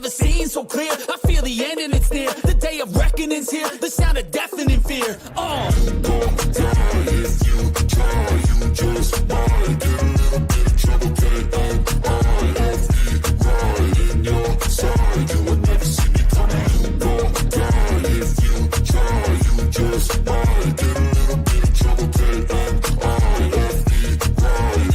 never seen so clear. I feel the end and it's near. The day of reckoning's here. The sound of deafening fear. You gon' die if you try. You just might get a little bit of trouble. Right in your side. You will never see me coming. You gon' die if you try. You just might get a little bit of trouble. Right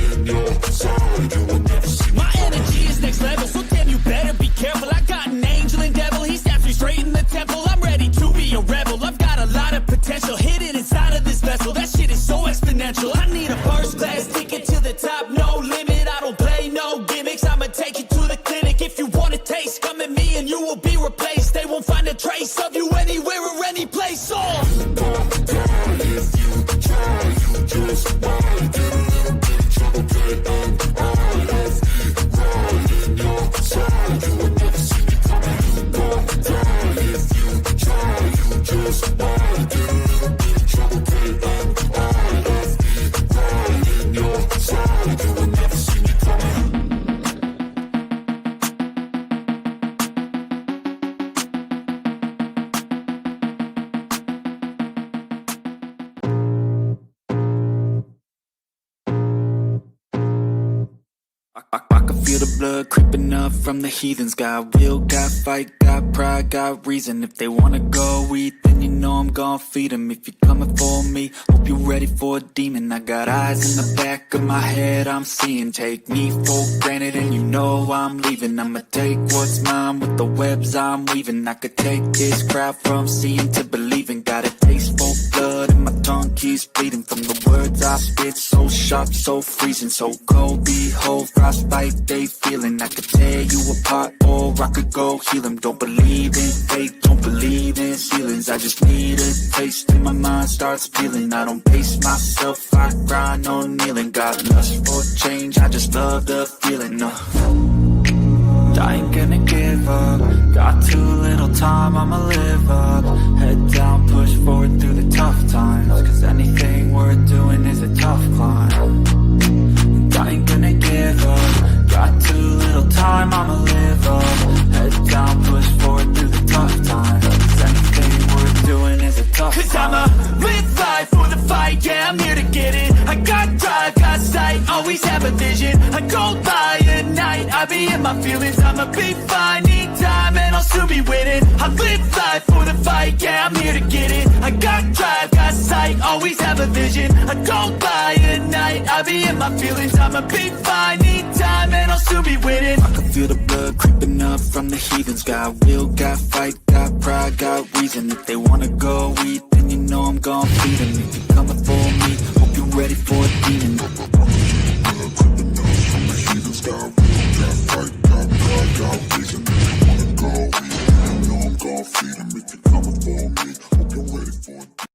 in your side. You will never see me. My energy is next level, so damn you better be careful. I got an angel and devil, he snaps me straight in the temple. I'm ready to be a rebel, I've got a lot of potential hidden inside of this vessel. That shit is so exponential. I need a first class ticket to the top, no limit. I don't play no gimmicks, I'ma take you to the clinic. If you want a taste, come at me and you will be replaced. They won't find a trace of you anywhere or any place. You gon' die if you try. You just might get a little bit of trouble. Right in your side. You will never see me coming. You gon' die if you try. You just might get a little bit of trouble. Right in your side. You will never see me coming. I can feel the blood creeping up from the heathens. Got will, got fight, got pride, got reason. If they wanna go eat, then you know I'm gon' feed them. If you're coming for me, hope you're ready for a demon. I got eyes in the back of my head, I'm seeing. Take me for granted and you know I'm leaving. I'ma take what's mine with the webs I'm weaving. I could take this crowd from seeing to believing. Got a taste for blood and my tongue keeps bleeding. From the words I spit, so sharp, so freezing. So cold, behold, frostbite they feeling. I could tear you apart or I could go heal them. Don't believe in fate, don't believe in ceilings. I just need a taste and my mind starts feeling. I don't pace myself, I grind on kneeling. Got lust for change, I just love the feeling. I ain't gonna give up. Got too little time, I'ma live up. Head down, push forward through the tough times. Cause anything worth doing is a tough climb. And I ain't gonna give up. Got too little time, I'ma live up. Head down, push forward through the tough times. Cause anything worth doing is a tough climb. Cause I'ma live life for the fight, yeah, I'm here to get it. I got drive, got sight, always have a vision. I go by at night, I be in my feelings. I'ma be fine, need time, and I'll soon be winning. I live life for the fight, yeah, I'm here to get it. I got drive, got sight, always have a vision. I go by at night, I be in my feelings. I'ma be fine, need time, and I'll soon be winning. I can feel the blood creeping up from the heathens. Got will, got fight, got pride, got reason. If they wanna go eat, then you know I'm gon' feed them. If you're coming for me, hope you're ready for a demon. Creeping up from the heathens. Got will, got fight, got pride, got reason. If you wanna go eat, then you know I'm gon' feed them. If you're coming for me, hope you're ready for a demon.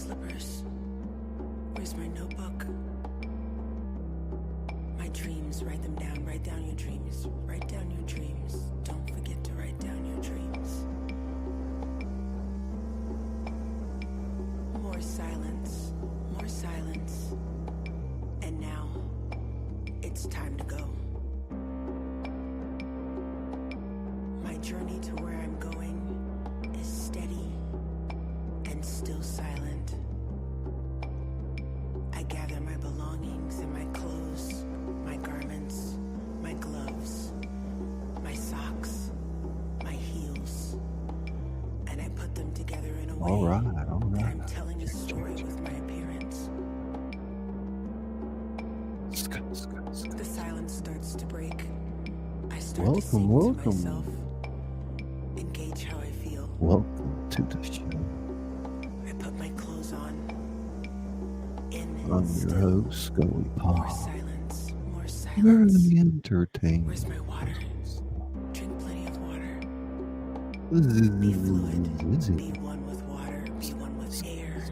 slippers? Where's my notebook? My dreams, write them down. Write down your dreams. Write down your dreams. Don't forget to write down your dreams. More silence. More silence. And now, it's time to go. My journey to where I'm going is steady and still silent. I gather my belongings and my clothes, my garments, my gloves, my socks, my heels, and I put them together in a way that I'm telling a story with my appearance. The silence starts to break. I start to sing to myself, engage how I feel. Welcome to the show. I put my clothes on. I'm your host, ScullyPop. More silence, more silence. Very entertaining. Where's my water? Drink plenty of water. Be Be fluid. Be one with water. Be one with air.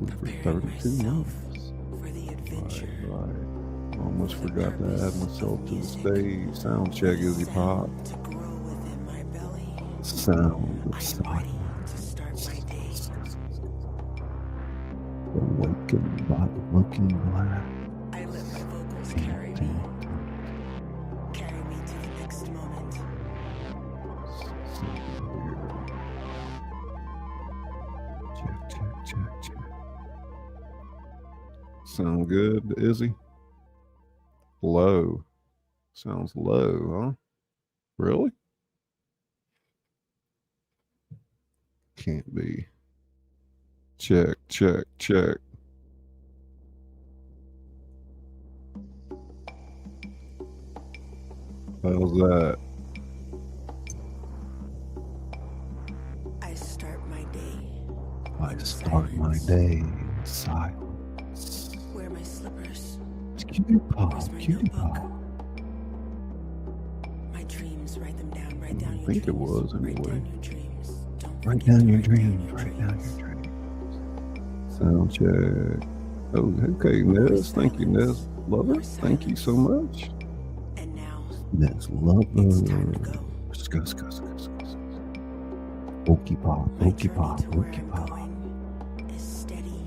for Preparing 32 myself months. for the adventure. Right. Almost forgot to add myself to the stage. Sound check, Izzy Pop. To grow within my belly. Sound of I am silence. ready to start my day. Awakened by the looking glass. I let my vocals carry me to the next moment. Check. Sound good, Izzy? Low. Sounds low, huh? Really? Can't be. Check. How's that? I start my day in silence. Wear my slippers. It's cutie pop. My dreams, write them down. Write down your I think dreams. it was Write anyway. down your dreams. Don't Write forget down to your write dreams. down Write your down dreams. your dreams. Sound check. Oh, okay, Nez. Thank you, Nez. Lover. Thank you so much. And now, Nez Lover. it's time to go. Scuss. Okey pop. My journey to where I'm going is steady.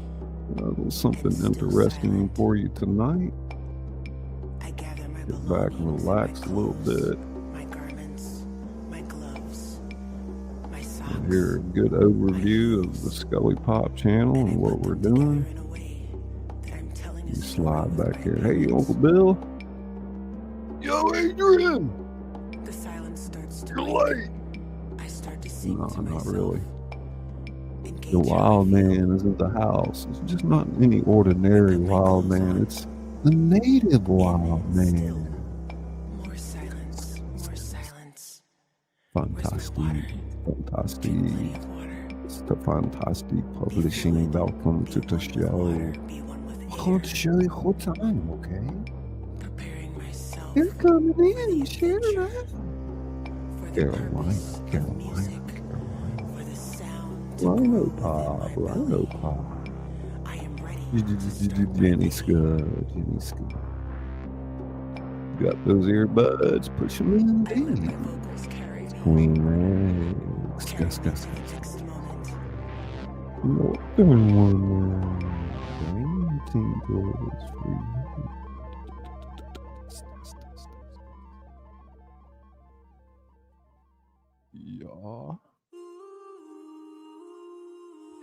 There's something interesting for you tonight. I gather my Get back and belongings relax a and my little clothes, bit. my garments, my gloves, my socks. And hear a good overview of the ScullyPop channel and what we're doing. You slide back here. Hey, Uncle Bill. Yo, Adrian. The silence starts to You're break. late. I start to sing No, to not myself. really. Engage The how I wild feel. man is in the house. It's just not any ordinary wild man. It's the native wild man. More silence. More silence. Fantastic. Drink plenty of water. It's the Fantastic Publishing. Welcome to the show. Be one with Welcome air. to the show your whole time, okay? Preparing myself You're coming for the in, share adventure. it. For the Carolina, purpose of Carolina, music. Carolina. For the sound to Rhino grow within Pop, my Rhino belly. Pop. I am ready to start my Jenny day. Scud. Got those earbuds, push them in, I let my indeed. vocals carry me. Queen Rex, Carry me Gus. to the next moment. Northern Woman, brain tingles for you. Yeah.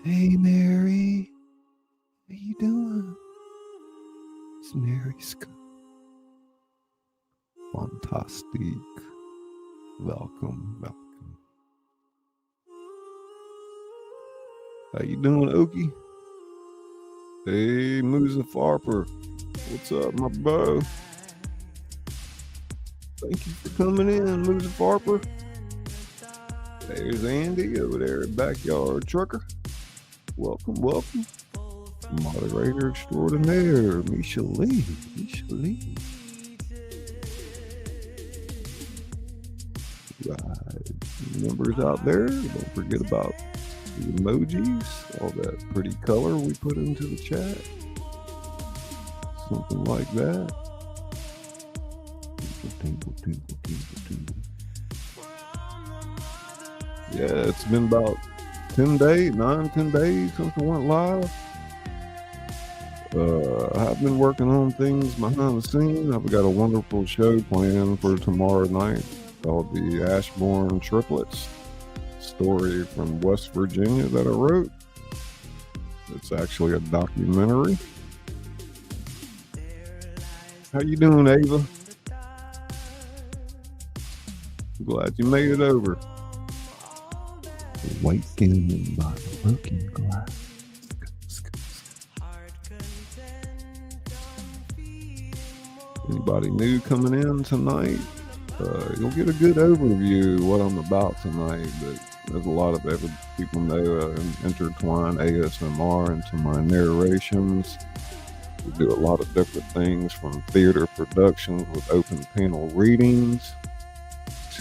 Hey, Mary. How you doing? It's Mary Scott. Fantastic. Welcome. How you doing, Okie? Hey, Musa Farper. What's up, my bro? Thank you for coming in, Musa Farper. There's Andy over there at Backyard Trucker. Welcome. Moderator extraordinaire, Misha Lee. Right. Members out there, don't forget about the emojis, all that pretty color we put into the chat. Something like that. Tingle, tingle, tingle, tingle. Yeah, it's been about 10 days since I went live. I've been working on things behind the scenes. I've got a wonderful show planned for tomorrow night called the Ashbourne Triplets, story from West Virginia that I wrote. It's actually a documentary. How you doing, Ava? Glad you made it over. Awakened by the broken glass. Anybody new coming in tonight? You'll get a good overview of what I'm about tonight, but there's a lot of people know intertwine ASMR into my narrations. We do a lot of different things, from theater productions with open panel readings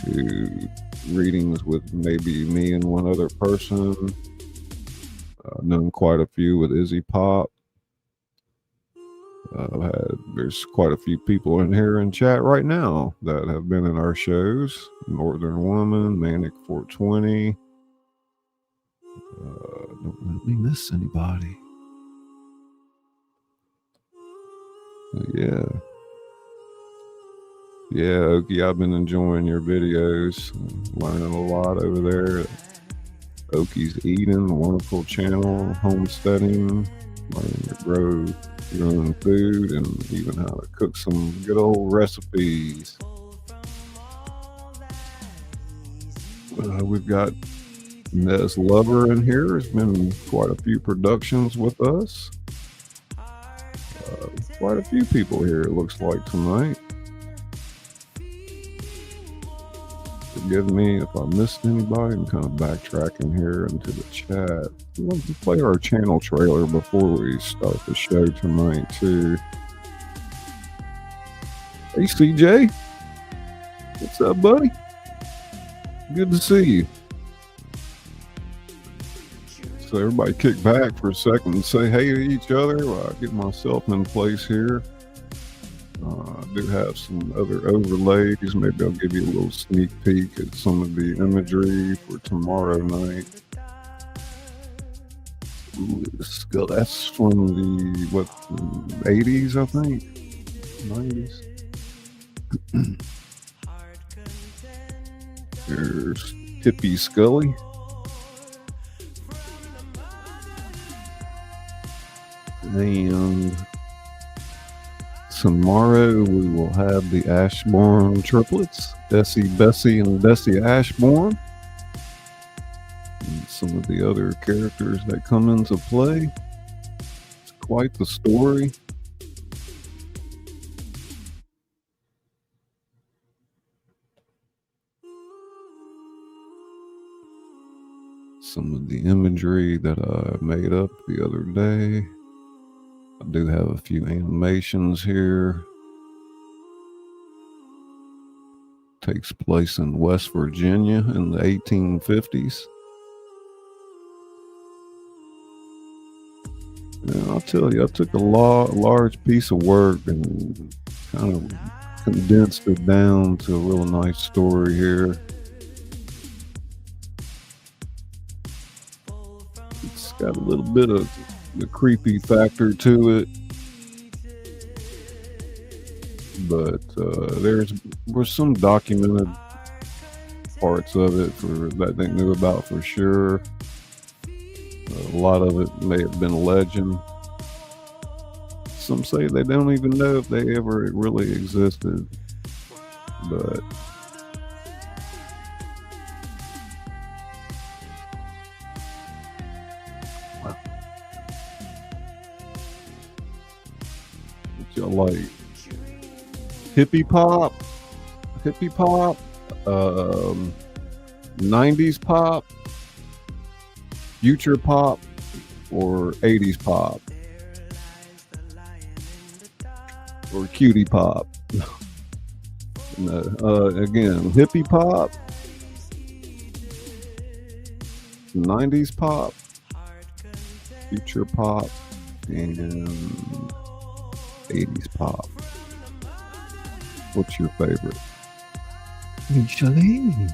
to readings with maybe me and one other person. Known quite a few with Izzy Pop. There's quite a few people in here in chat right now that have been in our shows. Northern Woman, Manic 420. Don't let me miss anybody. Yeah, Okie, I've been enjoying your videos, learning a lot over there. Okie's Eden, a wonderful channel, homesteading, learning to grow your own food, and even how to cook some good old recipes. We've got Nez Lover in here. There's been quite a few productions with us. Quite a few people here, it looks like, tonight. Forgive me if I missed anybody. I'm kind of backtracking here into the chat. We'll play our channel trailer before we start the show tonight, too. Hey, CJ. What's up, buddy? Good to see you. So everybody kick back for a second and say hey to each other while I get myself in place here. I do have some other overlays. Maybe I'll give you a little sneak peek at some of the imagery for tomorrow night. Ooh, that's from the, 80s, I think? 90s? There's Hippie Scully. And tomorrow we will have the Ashbourne Triplets, Bessie, and Bessie Ashbourne. And some of the other characters that come into play. It's quite the story. Some of the imagery that I made up the other day. I do have a few animations here. Takes place in West Virginia in the 1850s. And I'll tell you, I took a large piece of work and kind of condensed it down to a real nice story here. It's got a little bit of the creepy factor to it, but were some documented parts of it that they knew about for sure. A lot of it may have been a legend. Some say they don't even know if they ever really existed, but like hippie pop, 90s pop, future pop, or 80s pop, or cutie pop. No, again, hippie pop, 90s pop, future pop, and 80s pop. What's your favorite? Michelin.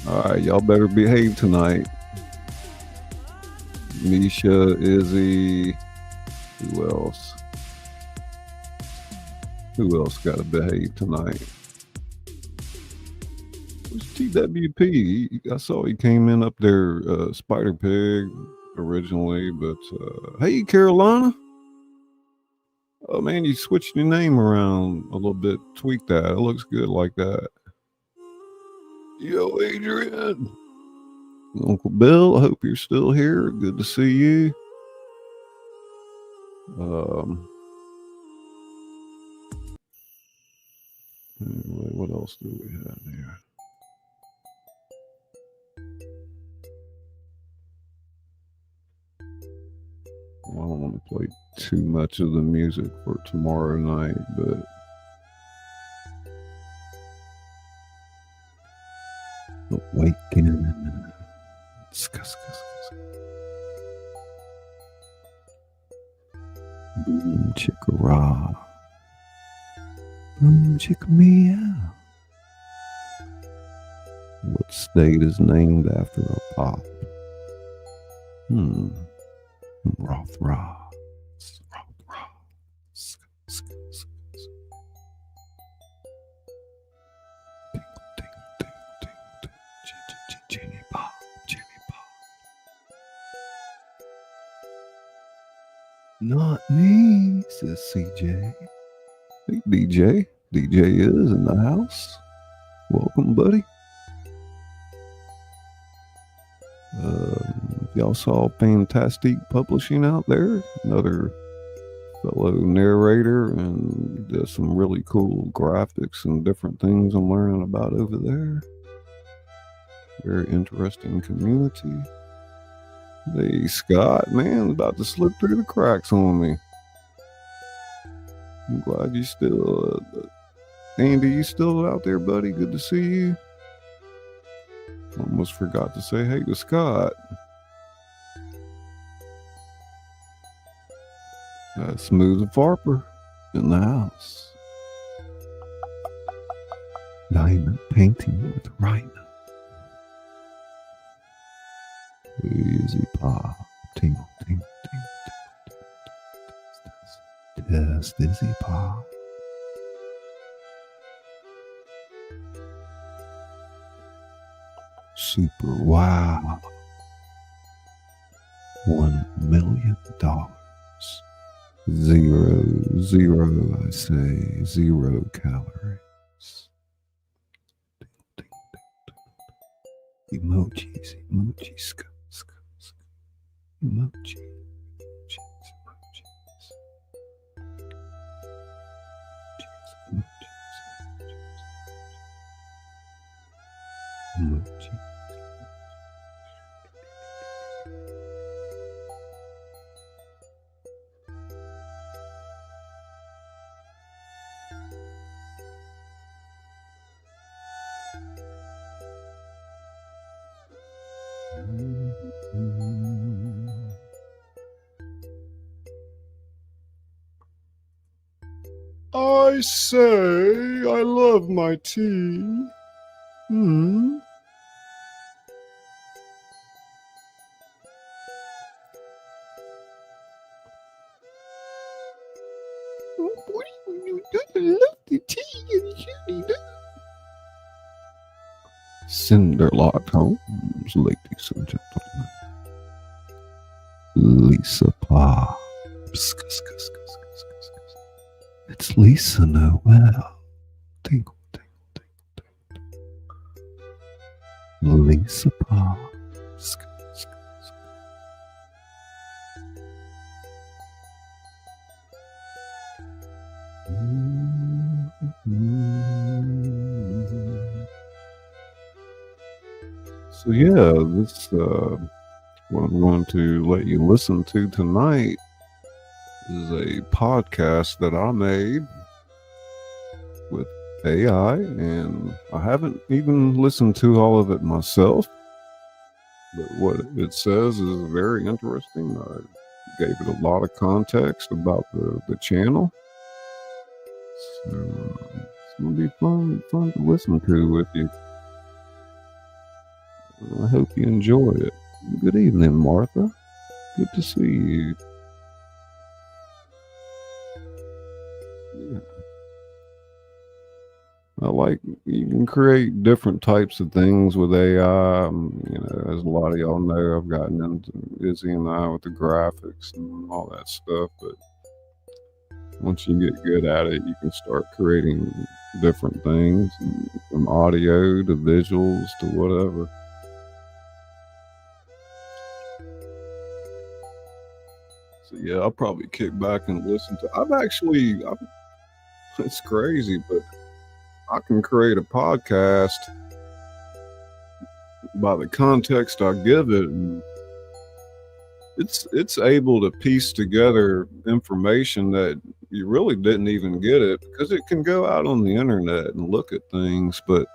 All right, y'all better behave tonight. Misha, Izzy, who else? Who else got to behave tonight? Where's TWP? I saw he came in up there, Spider Pig originally, but hey, Carolina. Oh man, you switched your name around a little bit. Tweak that. It looks good like that. Yo, Adrian. Uncle Bill, I hope you're still here. Good to see you. Anyway, what else do we have here? Well, I don't want to play too much of the music for tomorrow night, but Awakening. Boom chicka rah. Boom chicka meow. What state is named after a pop? Roth rah. Roth rah. Jimmy Pop, Jimmy Pop. Not me, says CJ. Hey, DJ. DJ is in the house. Welcome, buddy. Y'all saw Fantastic Publishing out there, another fellow narrator, and there's some really cool graphics and different things I'm learning about over there. Very interesting community. Hey, Scott, man, about to slip through the cracks on me. I'm glad you still, Andy, you still out there, buddy? Good to see you. Almost forgot to say hey to Scott. Smooth Farper in the house. Diamond painting with Rhino. Easy pop. Tingle, tingle, tingle, tingle. Test Izzy pop. Super wow. $1 million. 0, I say, 0 calories. Emojis, emojis, emoji, emoji. I say, I love my tea. What do you do? I love the tea and you do. Cinderlock Homes, ladies and gentlemen. Lisa Pop. It's Lisa Noel. Tinkle, tinkle, tinkle, tinkle. Lisa Pop. So yeah, this what I'm going to let you listen to tonight is a podcast that I made with AI, and I haven't even listened to all of it myself. But what it says is very interesting. I gave it a lot of context about the channel. So it's gonna be fun to listen to with you. I hope you enjoy it. Good evening, Martha. Good to see you. Yeah. I like you can create different types of things with AI. As a lot of y'all know, I've gotten into Izzy and I with the graphics and all that stuff. But once you get good at it, you can start creating different things, from audio to visuals to whatever. So yeah, I'll probably kick back and listen to. It's crazy, but I can create a podcast by the context I give it, and it's able to piece together information that you really didn't even get it, because it can go out on the internet and look at things, but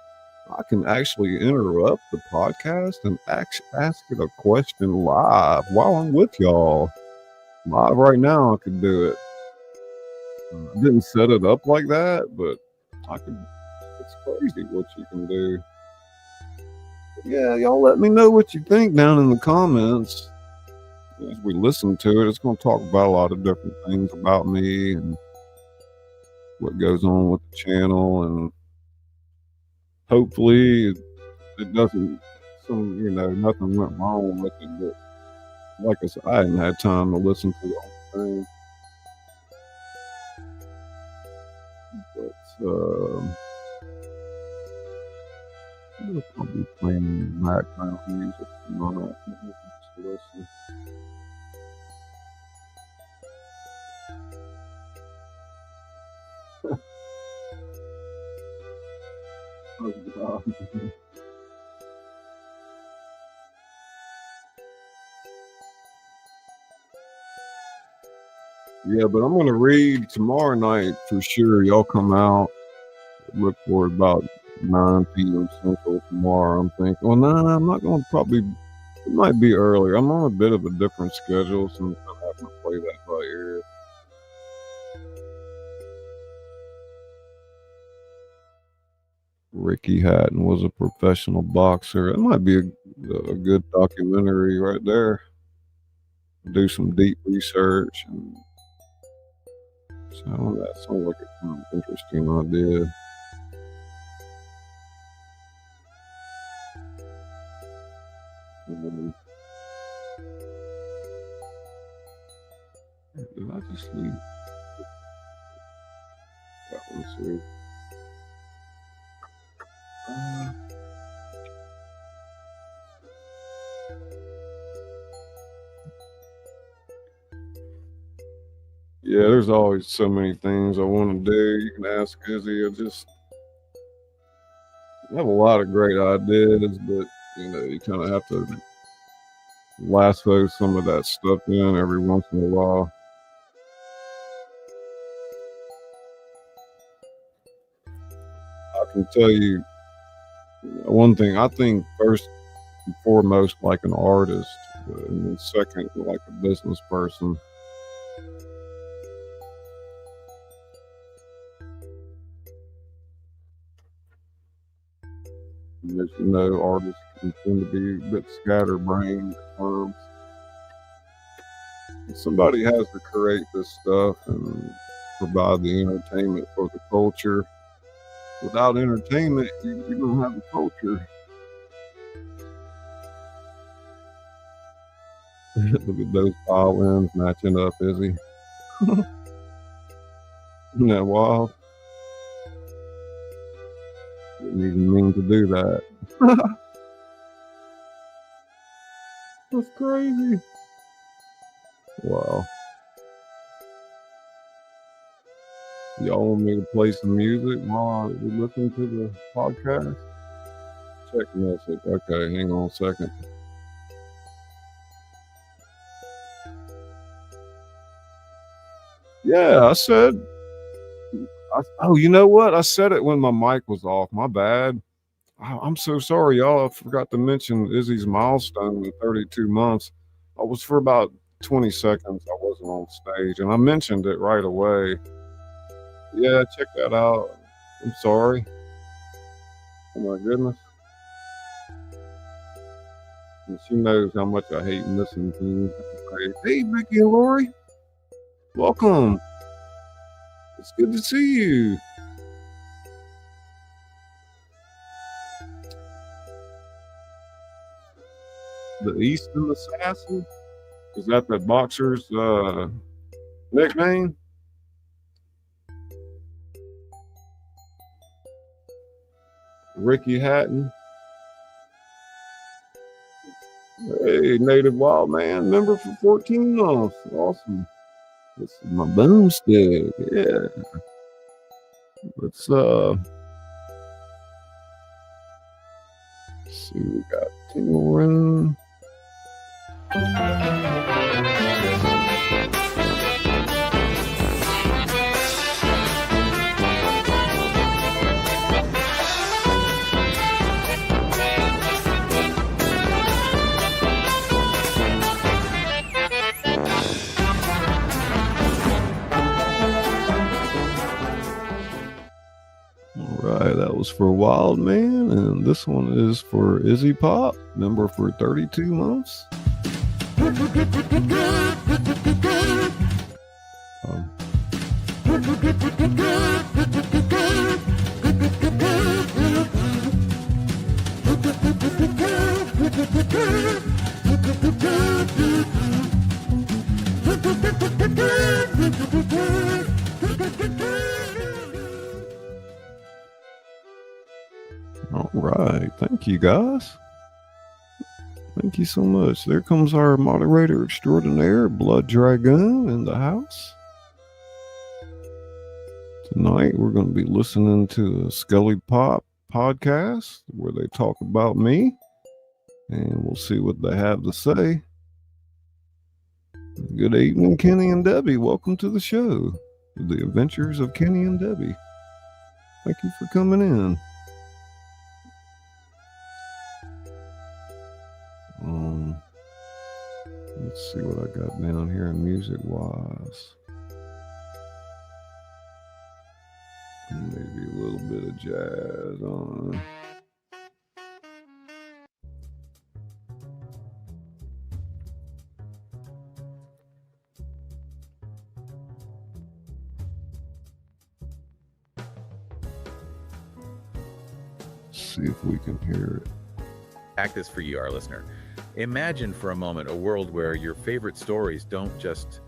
I can actually interrupt the podcast and ask it a question live while I'm with y'all. Live right now, I could do it. I didn't set it up like that, but I could. It's crazy what you can do. But yeah, y'all let me know what you think down in the comments. As we listen to it, it's going to talk about a lot of different things about me and what goes on with the channel, and hopefully it doesn't, nothing went wrong with it. But like I said, I hadn't had time to listen to the whole thing. But I'll be playing background music tonight. Just listen. Oh, God. Yeah, but I'm going to read tomorrow night for sure. Y'all come out. Look for about 9 p.m. Central tomorrow. I'm thinking, well, no, I'm not going to probably, it might be earlier. I'm on a bit of a different schedule, so I'm having to play that by ear. Ricky Hatton was a professional boxer. It might be a good documentary right there. Do some deep research. And so that sounds like a kind of interesting idea. Did I just leave? That one's here. Yeah, there's always so many things I want to do. You can ask Izzy. I have a lot of great ideas, but you kind of have to lasso some of that stuff in every once in a while. I can tell you one thing. I think first and foremost like an artist, and then second like a business person. And as you know, artists can tend to be a bit scatterbrained at times. And somebody has to create this stuff and provide the entertainment for the culture. Without entertainment, you don't have the culture. Look at those violins matching up, Izzy. Isn't that wild? Didn't even mean to do that. That's crazy. Wow. Y'all want me to play some music while we listen to the podcast? Check message. Okay, hang on a second. Yeah, I said Oh, you know what? I said it when my mic was off. My bad. I'm so sorry, y'all. I forgot to mention Izzy's milestone in 32 months. I was for about 20 seconds. I wasn't on stage, and I mentioned it right away. Yeah, check that out. I'm sorry. Oh my goodness. And she knows how much I hate missing things. Hey, Vicky and Lori. Welcome. It's good to see you. The Easton Assassin? Is that the boxer's nickname? Ricky Hatton. Hey, Native Wild Man, member for 14 months. Awesome. This is my boomstick. Yeah. Let's see, we got Tingling. Right, that was for Wild Man, and this one is for Izzy Pop, member for 32 months. All right, thank you guys. Thank you so much. There comes our moderator extraordinaire, Blood Dragoon, in the house. Tonight we're going to be listening to a ScullyPop podcast where they talk about me, and we'll see what they have to say. Good evening, Kenny and Debbie. Welcome to the show, The Adventures of Kenny and Debbie. Thank you for coming in. Let's see what I got down here music wise. Maybe a little bit of jazz on. See if we can hear it. Act this for you, our listener. Imagine for a moment a world where your favorite stories don't just,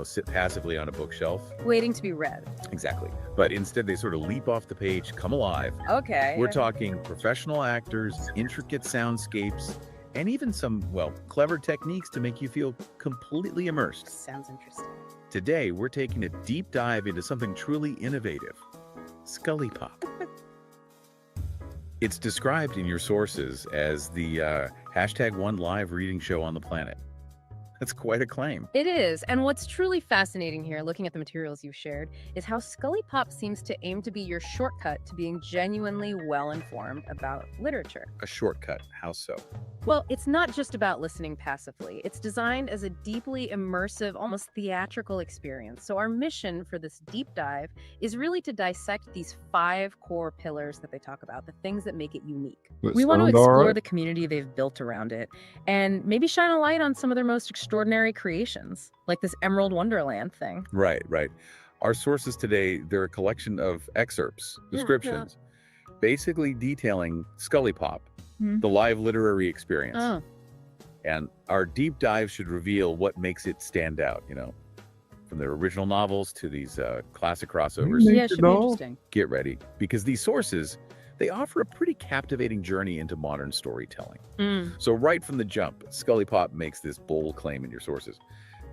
sit passively on a bookshelf. Waiting to be read. Exactly. But instead they sort of leap off the page, come alive. Okay. We're talking professional actors, intricate soundscapes, and even some, clever techniques to make you feel completely immersed. Sounds interesting. Today, we're taking a deep dive into something truly innovative, ScullyPop. It's described in your sources as the #1 live reading show on the planet. That's quite a claim. It is. And what's truly fascinating here, looking at the materials you've shared, is how ScullyPop seems to aim to be your shortcut to being genuinely well-informed about literature. A shortcut. How so? Well, it's not just about listening passively. It's designed as a deeply immersive, almost theatrical experience. So our mission for this deep dive is really to dissect these 5 core pillars that they talk about, the things that make it unique. We want to explore the community they've built around it and maybe shine a light on some of their most extraordinary creations, like this Emerald Wonderland thing. Right. Our sources today, they're a collection of excerpts, descriptions, basically detailing ScullyPop, the live literary experience. Oh. And our deep dive should reveal what makes it stand out, from their original novels to these classic crossovers. Yeah, it should be interesting. Get ready, because these sources, they offer a pretty captivating journey into modern storytelling. So right from the jump, ScullyPop makes this bold claim in your sources.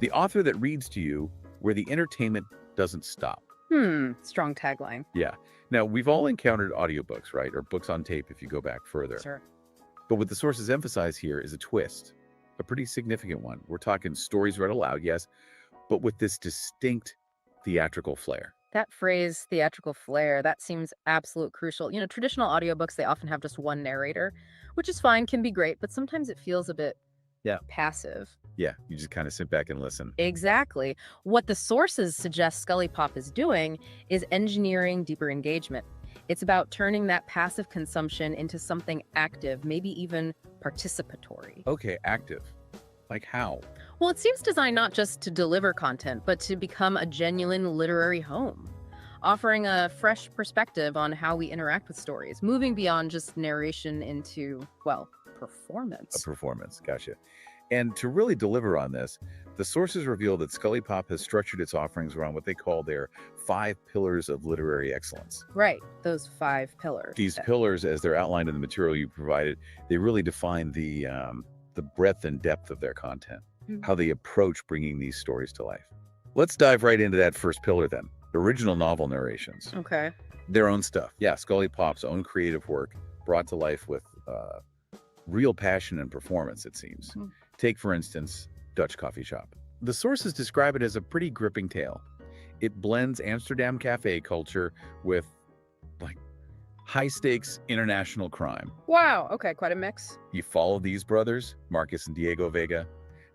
The author that reads to you where the entertainment doesn't stop. Strong tagline. Yeah. Now, we've all encountered audiobooks, right? Or books on tape if you go back further. Sure. But what the sources emphasize here is a twist, a pretty significant one. We're talking stories read aloud, yes, but with this distinct theatrical flair. That phrase, theatrical flair, that seems absolute crucial. Traditional audiobooks, they often have just one narrator, which is fine, can be great, but sometimes it feels a bit Yeah. passive. Yeah, you just kind of sit back and listen. Exactly. What the sources suggest ScullyPop is doing is engineering deeper engagement. It's about turning that passive consumption into something active, maybe even participatory. Okay, active. Like how? Well, it seems designed not just to deliver content, but to become a genuine literary home, offering a fresh perspective on how we interact with stories, moving beyond just narration into, well, performance. A performance, gotcha. And to really deliver on this, the sources reveal that ScullyPop has structured its offerings around what they call their 5 pillars of literary excellence. Right, those 5 pillars. These pillars, as they're outlined in the material you provided, they really define the breadth and depth of their content, how they approach bringing these stories to life. Let's dive right into that first pillar then. Original novel narrations. Okay. Their own stuff. Yeah, ScullyPop's own creative work brought to life with real passion and performance, it seems. Take, for instance, Dutch Coffee Shop. The sources describe it as a pretty gripping tale. It blends Amsterdam cafe culture with, like, high-stakes international crime. Wow, okay, quite a mix. You follow these brothers, Marcus and Diego Vega,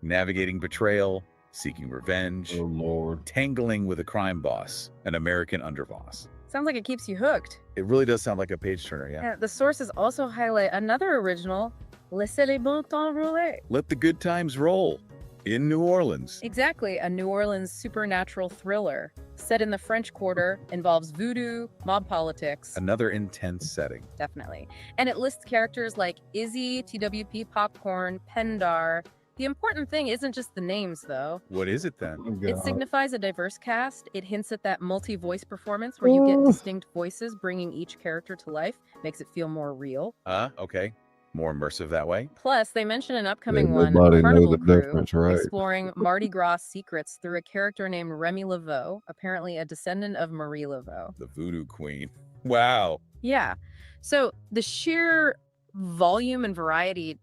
navigating betrayal, seeking revenge, Oh, Lord. tangling with a crime boss, an American underboss. Sounds like it keeps you hooked. It really does sound like a page-turner, yeah. Yeah, the sources also highlight another original, Laissez les bon temps rouler. Let the good times roll in New Orleans. Exactly, a New Orleans supernatural thriller set in the French Quarter, involves voodoo, mob politics. Another intense setting. Definitely. And it lists characters like Izzy, TWP Popcorn, Pendar. The important thing isn't just the names, though. What is it then? It signifies a diverse cast. It hints at that multi-voice performance where you get distinct voices bringing each character to life. Makes it feel more real. Okay. More immersive that way. Plus, they mention an upcoming one, Everybody know Carnival the Crew, difference, right? exploring Mardi Gras secrets through a character named Remy Laveau, apparently a descendant of Marie Laveau. The voodoo queen. Wow. Yeah. So the sheer volume and variety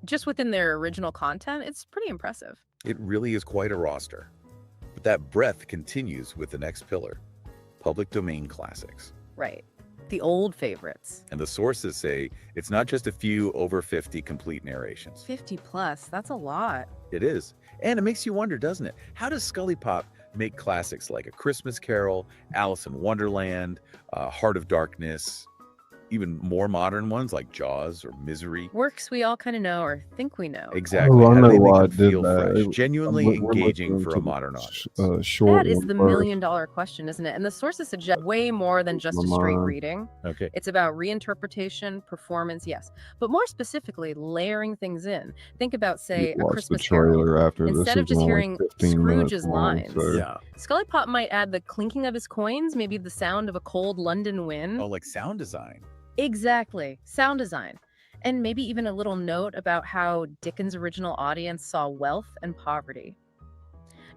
just within their original content, it's pretty impressive. It really is quite a roster. But that breadth continues with the next pillar, public domain classics. Right. The old favorites. And the sources say it's not just a few over 50 complete narrations. 50 plus, that's a lot. It is. And it makes you wonder, doesn't it? How does ScullyPop make classics like A Christmas Carol, Alice in Wonderland, Heart of Darkness, even more modern ones like Jaws or Misery? Works we all kind of know or think we know. Exactly. Oh, I How do know they make why I them did feel that. fresh, genuinely We're engaging listening for to a the modern audience? Short That is one the first. million-dollar question, isn't it? And the sources suggest way more than just a straight Lamar. reading. Okay. It's about reinterpretation, performance, yes. But more specifically, layering things in. Think about, say, A Watch the Christmas Carol. trailer after this. Instead of is just only hearing 15 minutes Scrooge's long, lines. so- Yeah. ScullyPop might add the clinking of his coins, maybe the sound of a cold London wind. Oh, like sound design. Exactly. Sound design. And maybe even a little note about how Dickens' original audience saw wealth and poverty.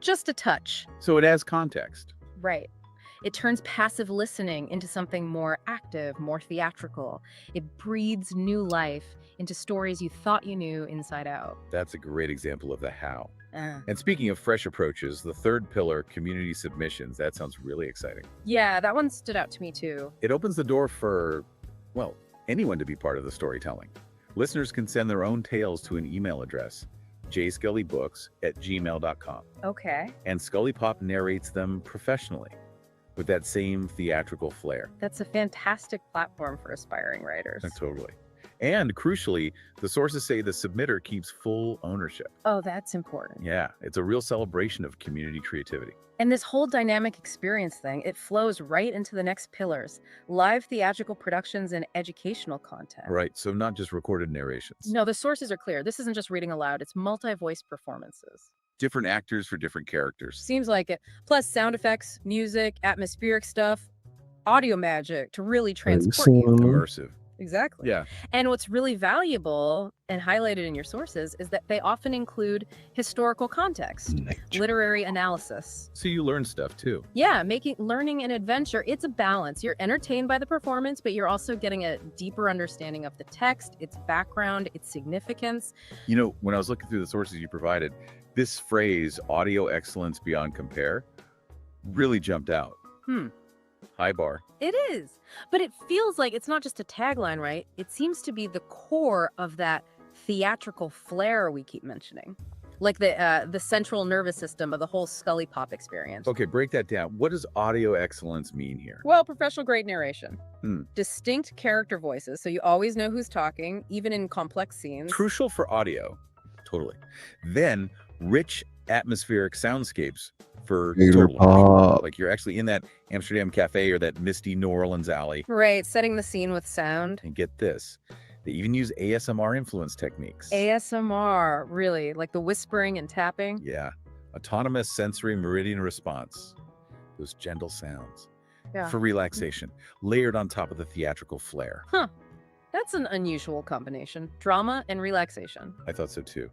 Just a touch. So it adds context. Right. It turns passive listening into something more active, more theatrical. It breathes new life into stories you thought you knew inside out. That's a great example of the how. Uh. And speaking of fresh approaches, the third pillar, community submissions, that sounds really exciting. Yeah, that one stood out to me too. It opens the door for, well, anyone to be part of the storytelling. Listeners can send their own tales to an email address, jscullybooks@gmail.com. Okay. And ScullyPop narrates them professionally with that same theatrical flair. That's a fantastic platform for aspiring writers. Totally. And crucially, the sources say the submitter keeps full ownership. Oh, that's important. Yeah, it's a real celebration of community creativity. And this whole dynamic experience thing, it flows right into the next pillars, live theatrical productions and educational content. Right, so not just recorded narrations. No, the sources are clear. This isn't just reading aloud, it's multi-voice performances. Different actors for different characters. Seems like it. Plus sound effects, music, atmospheric stuff, audio magic to really transport you. Immersive. Exactly. Yeah. And what's really valuable and highlighted in your sources is that they often include historical context, literary analysis. So you learn stuff too. Yeah, making learning an adventure, it's a balance. You're entertained by the performance, but you're also getting a deeper understanding of the text, its background, its significance. You know, when I was looking through the sources you provided, this phrase, audio excellence beyond compare, really jumped out. High bar. It is. But it feels like it's not just a tagline, right? It seems to be the core of that theatrical flair we keep mentioning. Like the central nervous system of the whole ScullyPop experience. Okay, break that down. What does audio excellence mean here? Well, professional grade narration. Hmm. Distinct character voices, so you always know who's talking, even in complex scenes. Crucial for audio. Totally. Then rich atmospheric soundscapes for Theater total pop. like you're actually in that Amsterdam cafe or that misty New Orleans alley. Right, setting the scene with sound. And get this, they even use ASMR influence techniques. ASMR, really, like the whispering and tapping. Yeah. Autonomous sensory meridian response. Those gentle sounds. Yeah. For relaxation, layered on top of the theatrical flair. Huh. That's an unusual combination. Drama and relaxation. I thought so too.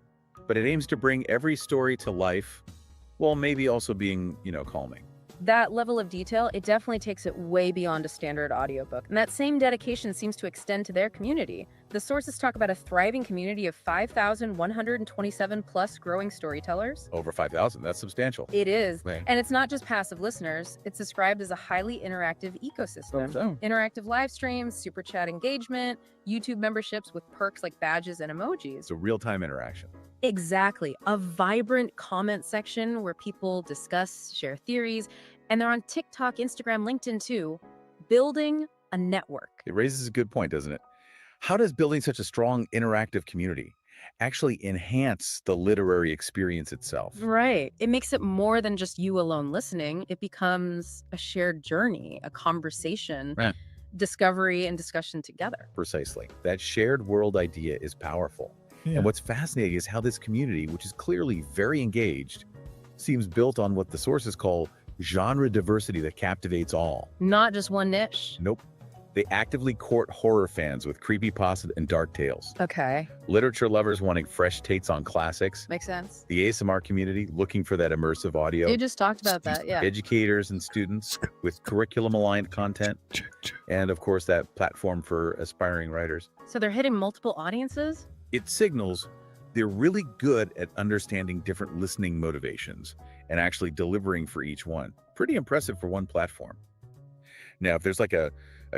But it aims to bring every story to life, while maybe also being, calming. That level of detail, it definitely takes it way beyond a standard audiobook. And that same dedication seems to extend to their community. The sources talk about a thriving community of 5,127 plus growing storytellers. Over 5,000, that's substantial. It is. Right. And it's not just passive listeners. It's described as a highly interactive ecosystem. Oh. Interactive live streams, super chat engagement, YouTube memberships with perks like badges and emojis. So real-time interaction. Exactly. A vibrant comment section where people discuss, share theories, and they're on TikTok, Instagram, LinkedIn too, building a network. It raises a good point, doesn't it? How does building such a strong interactive community actually enhance the literary experience itself? Right. It makes it more than just you alone listening. It becomes a shared journey, a conversation, Right. discovery, and discussion together. Precisely. That shared world idea is powerful. Yeah. And what's fascinating is how this community, which is clearly very engaged, seems built on what the sources call genre diversity that captivates all. Not just one niche. Nope. They actively court horror fans with creepypasta and dark tales. Okay. Literature lovers wanting fresh takes on classics. Makes sense. The ASMR community looking for that immersive audio. You just talked about that, yeah. Educators and students with curriculum-aligned content. And of course, that platform for aspiring writers. So they're hitting multiple audiences? It signals they're really good at understanding different listening motivations and actually delivering for each one. Pretty impressive for one platform. Now, if there's like a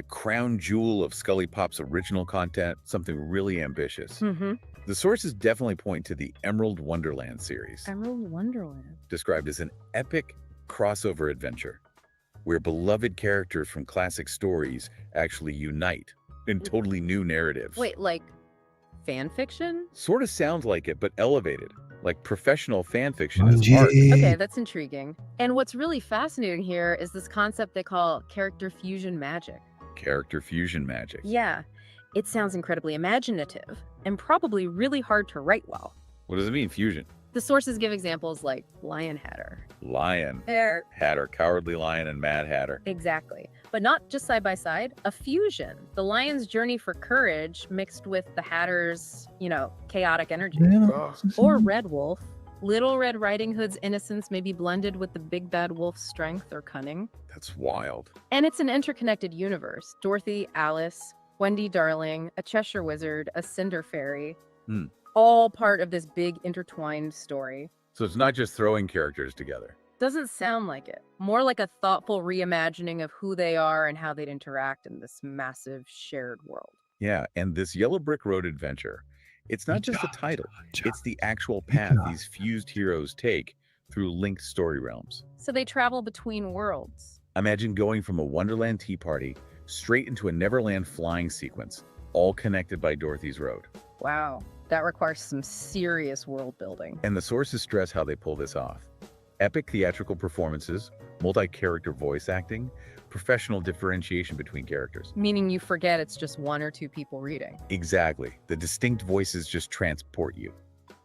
crown jewel of ScullyPop's original content, something really ambitious, Mm-hmm. the sources definitely point to the Emerald Wonderland series, Emerald Wonderland. described as an epic crossover adventure where beloved characters from classic stories actually unite in totally new narratives. Wait, like fan fiction? Sort of sounds like it, but elevated, like professional fan fiction is art. Okay, that's intriguing. And what's really fascinating here is this concept they call character fusion magic. Character fusion magic. Yeah, it sounds incredibly imaginative and probably really hard to write well. What does it mean, fusion? The sources give examples like Lion Hatter. Lion, There. Hatter, Cowardly Lion, and Mad Hatter. Exactly. But not just side by side, a fusion. The lion's journey for courage mixed with the Hatter's, chaotic energy. Or Red Wolf. Little Red Riding Hood's innocence may be blended with the big bad wolf's strength or cunning. That's wild. And it's an interconnected universe. Dorothy, Alice, Wendy Darling, a Cheshire Wizard, a Cinder Fairy. Hmm. All part of this big intertwined story. So it's not just throwing characters together. Doesn't sound like it. More like a thoughtful reimagining of who they are and how they'd interact in this massive shared world. Yeah, and this Yellow Brick Road adventure, it's not just the title, it's the actual path these fused heroes take through linked story realms. So they travel between worlds. Imagine going from a Wonderland tea party straight into a Neverland flying sequence, all connected by Dorothy's Road. Wow, that requires some serious world building. And the sources stress how they pull this off. Epic theatrical performances, multi-character voice acting, professional differentiation between characters. Meaning you forget it's just one or two people reading. Exactly. The distinct voices just transport you,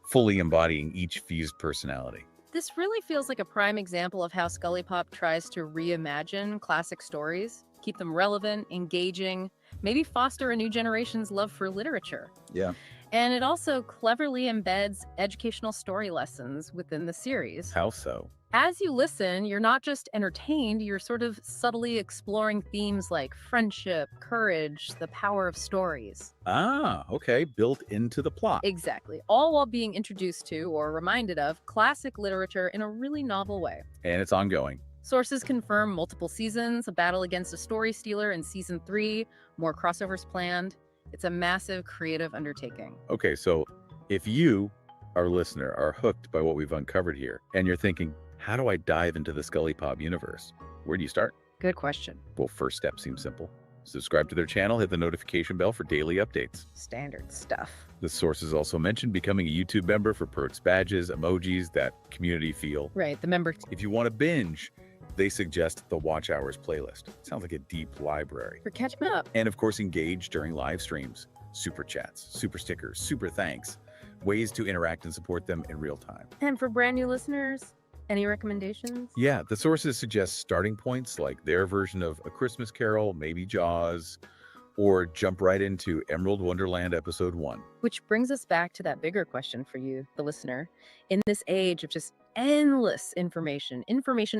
fully embodying each fused personality. This really feels like a prime example of how ScullyPop tries to reimagine classic stories, keep them relevant, engaging, maybe foster a new generation's love for literature. Yeah. And it also cleverly embeds educational story lessons within the series. How so? As you listen, you're not just entertained, you're sort of subtly exploring themes like friendship, courage, the power of stories. Ah, okay. Built into the plot. Exactly. All while being introduced to or reminded of classic literature in a really novel way. And it's ongoing. Sources confirm multiple seasons, a battle against a story stealer in season 3, more crossovers planned. It's a massive creative undertaking. Okay, so if you, our listener, are hooked by what we've uncovered here, and you're thinking, how do I dive into the ScullyPop universe? Where do you start? Good question. Well, first step seems simple. Subscribe to their channel, hit the notification bell for daily updates. Standard stuff. The sources also mentioned becoming a YouTube member for perks, badges, emojis, that community feel. Right, the member. If you want to binge, they suggest the Watch Hours playlist. Sounds like a deep library. For catch me up. And of course, engage during live streams, super chats, super stickers, super thanks, ways to interact and support them in real time. And for brand new listeners, any recommendations? Yeah, the sources suggest starting points like their version of A Christmas Carol, maybe Jaws, or jump right into Emerald Wonderland Episode 1. Which brings us back to that bigger question for you, the listener. In this age of just endless information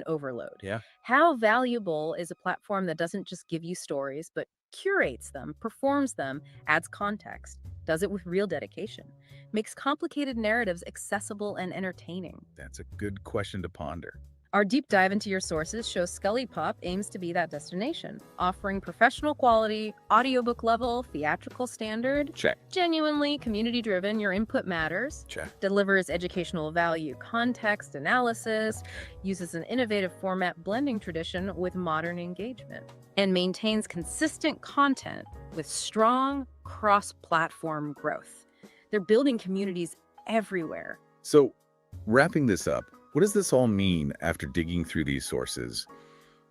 overload, how valuable is a platform that doesn't just give you stories, but curates them, performs them, adds context, does it with real dedication, makes complicated narratives accessible and entertaining? That's a good question to ponder. Our deep dive into your sources shows ScullyPop aims to be that destination, offering professional quality, audiobook level, theatrical standard, Check. genuinely community-driven, your input matters, Check. delivers educational value, context analysis, uses an innovative format blending tradition with modern engagement, and maintains consistent content with strong cross-platform growth. They're building communities everywhere. So, wrapping this up, what does this all mean after digging through these sources?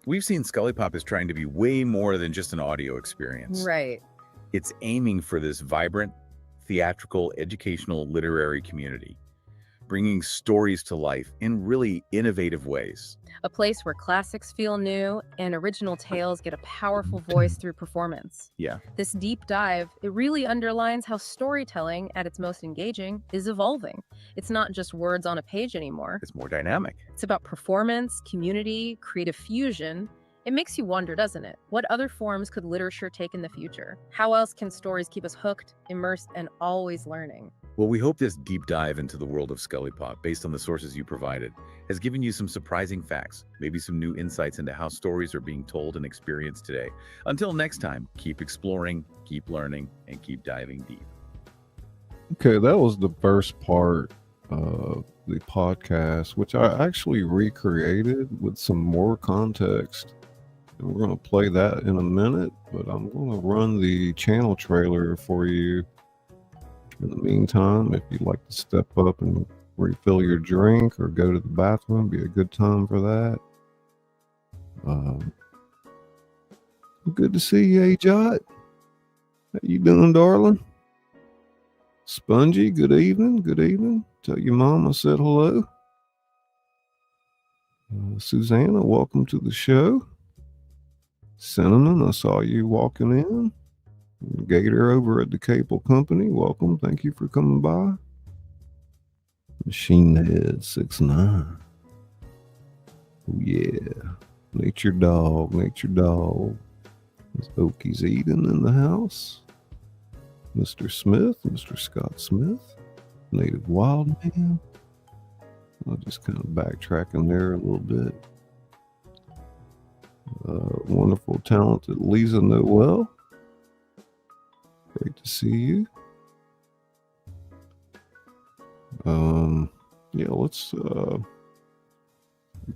We've seen ScullyPop is trying to be way more than just an audio experience. Right. It's aiming for this vibrant, theatrical, educational, literary community, bringing stories to life in really innovative ways. A place where classics feel new and original tales get a powerful voice through performance. Yeah. This deep dive, it really underlines how storytelling, at its most engaging, is evolving. It's not just words on a page anymore. It's more dynamic. It's about performance, community, creative fusion. It makes you wonder, doesn't it? What other forms could literature take in the future? How else can stories keep us hooked, immersed, and always learning? Well, we hope this deep dive into the world of ScullyPop, based on the sources you provided, has given you some surprising facts, maybe some new insights into how stories are being told and experienced today. Until next time, keep exploring, keep learning, and keep diving deep. Okay, that was the first part of the podcast, which I actually recreated with some more context. And we're going to play that in a minute, but I'm going to run the channel trailer for you. In the meantime, if you'd like to step up and refill your drink or go to the bathroom, be a good time for that. Good to see you, A-Jot. How you doing, darling? Spongy, good evening, good evening. Tell your mom I said hello. Susanna, welcome to the show. Cinnamon, I saw you walking in. Gator over at the Cable Company, welcome. Thank you for coming by. Machine Head 69. Oh yeah. Nature Dog, Nature Dog. Is Okies Eden in the house? Mr. Smith, Mr. Scott Smith. Native Wildman. I'll just kind of backtrack in there a little bit. Wonderful, talented Lisa Noel. Great to see you. Yeah, let's we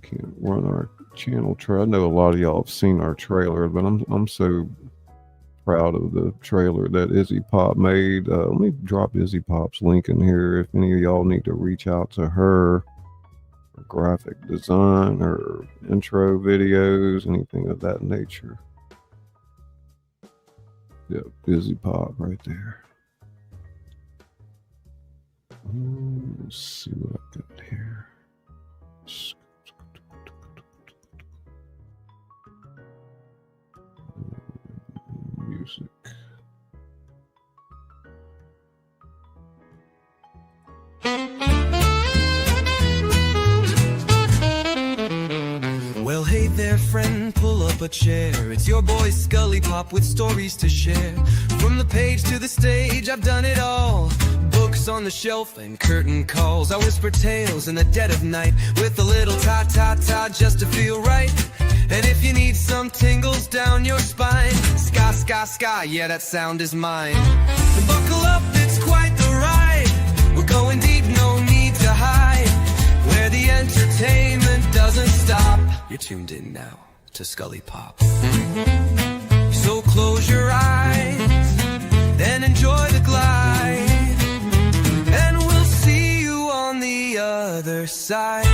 can't run our channel trailer. I know a lot of y'all have seen our trailer, but I'm so proud of the trailer that Izzy Pop made. Let me drop Izzy Pop's link in here if any of y'all need to reach out to her for graphic design or intro videos, anything of that nature. Yep, Izzy Pop right there. Let's see what I got here. Music. Well, hey there, friend, pull up a chair. It's your boy ScullyPop with stories to share. From the page to the stage, I've done it all. Books, books on the shelf and curtain calls. I whisper tales in the dead of night with a little ta-ta-ta just to feel right. And if you need some tingles down your spine, ska, ska, ska, yeah, that sound is mine. And buckle up, it's quite the ride. We're going deep, no need to hide. Where the entertainment doesn't stop. You're tuned in now to ScullyPop. So close your eyes and enjoy the glide, and we'll see you on the other side.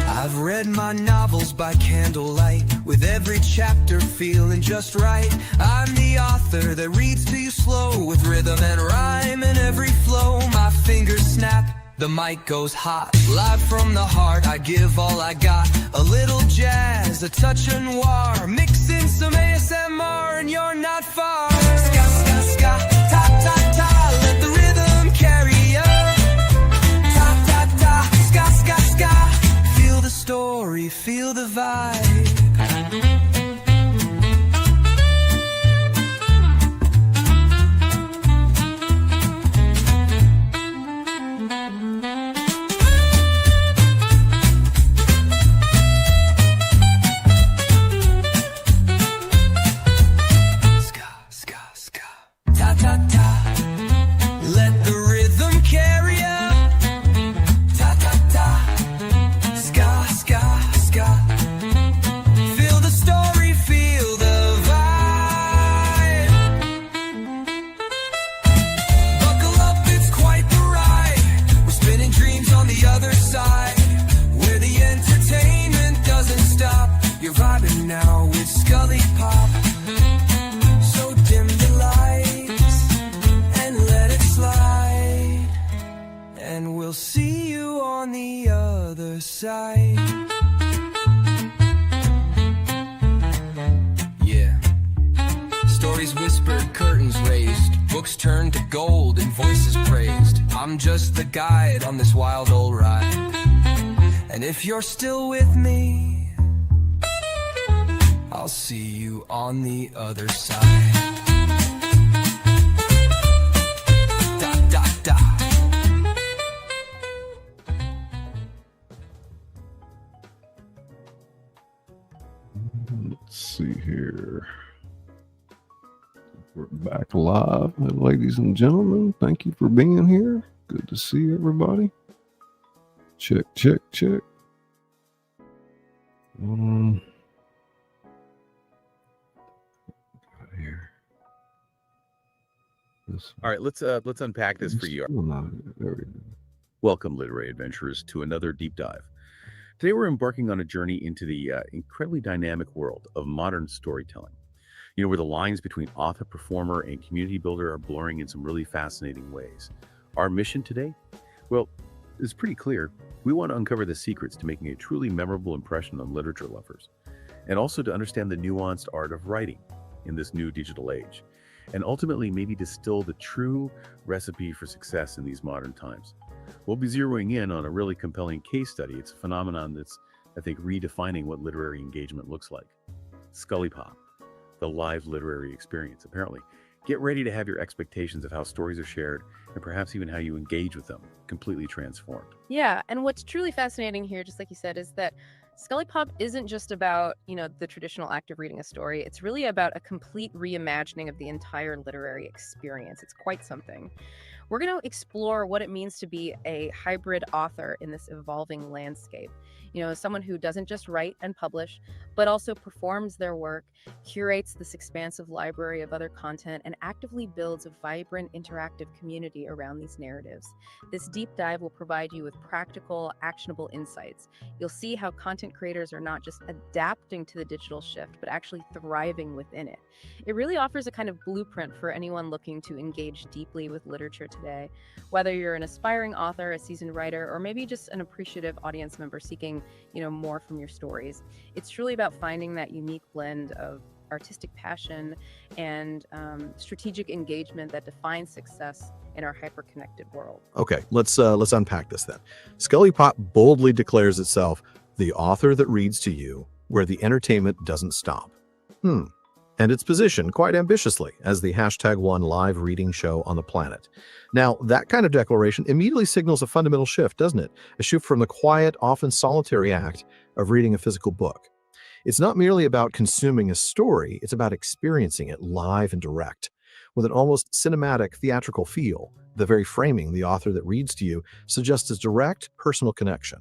I've read my novels by candlelight, with every chapter feeling just right. I'm the author that reads to you slow, with rhythm and rhyme in every flow. My fingers snap, the mic goes hot. Live from the heart, I give all I got. A little jazz, a touch of noir, mix in some ASMR and you're not far. Ska, ska, ska, ta, ta, ta, let the rhythm carry you. Ta, ta, ta, ska, ska, ska, feel the story, feel the vibe. Now with ScullyPop, so dim the lights and let it slide, and we'll see you on the other side. Yeah, stories whispered, curtains raised, books turned to gold and voices praised. I'm just the guide on this wild old ride, and if you're still with me, I'll see you on the other side. Da, da, da. Let's see here. We're back live, ladies and gentlemen. Thank you for being here. Good to see everybody. Check, check, check. Here. All right, let's unpack this for you. There we go. Welcome, literary adventurers, to another deep dive. Today we're embarking on a journey into the incredibly dynamic world of modern storytelling. You know, where the lines between author, performer, and community builder are blurring in some really fascinating ways. Our mission today? Well, it's pretty clear. We want to uncover the secrets to making a truly memorable impression on literature lovers, and also to understand the nuanced art of writing in this new digital age, and ultimately maybe distill the true recipe for success in these modern times. We'll be zeroing in on a really compelling case study. It's a phenomenon that's, I think, redefining what literary engagement looks like. ScullyPop, the live literary experience, apparently. Get ready to have your expectations of how stories are shared, and perhaps even how you engage with them, completely transformed. Yeah, and what's truly fascinating here, just like you said, is that ScullyPop isn't just about, the traditional act of reading a story. It's really about a complete reimagining of the entire literary experience. It's quite something. We're going to explore what it means to be a hybrid author in this evolving landscape. Someone who doesn't just write and publish, but also performs their work, curates this expansive library of other content, and actively builds a vibrant, interactive community around these narratives. This deep dive will provide you with practical, actionable insights. You'll see how content creators are not just adapting to the digital shift, but actually thriving within it. It really offers a kind of blueprint for anyone looking to engage deeply with literature today. Whether you're an aspiring author, a seasoned writer, or maybe just an appreciative audience member seeking more from your stories. It's truly about finding that unique blend of artistic passion and strategic engagement that defines success in our hyper-connected world. Okay, let's unpack this then. ScullyPop boldly declares itself the author that reads to you where the entertainment doesn't stop. and its position quite ambitiously as the #1 live reading show on the planet. Now, that kind of declaration immediately signals a fundamental shift, doesn't it? A shift from the quiet, often solitary act of reading a physical book. It's not merely about consuming a story, it's about experiencing it live and direct, with an almost cinematic, theatrical feel. The very framing the author that reads to you suggests a direct, personal connection.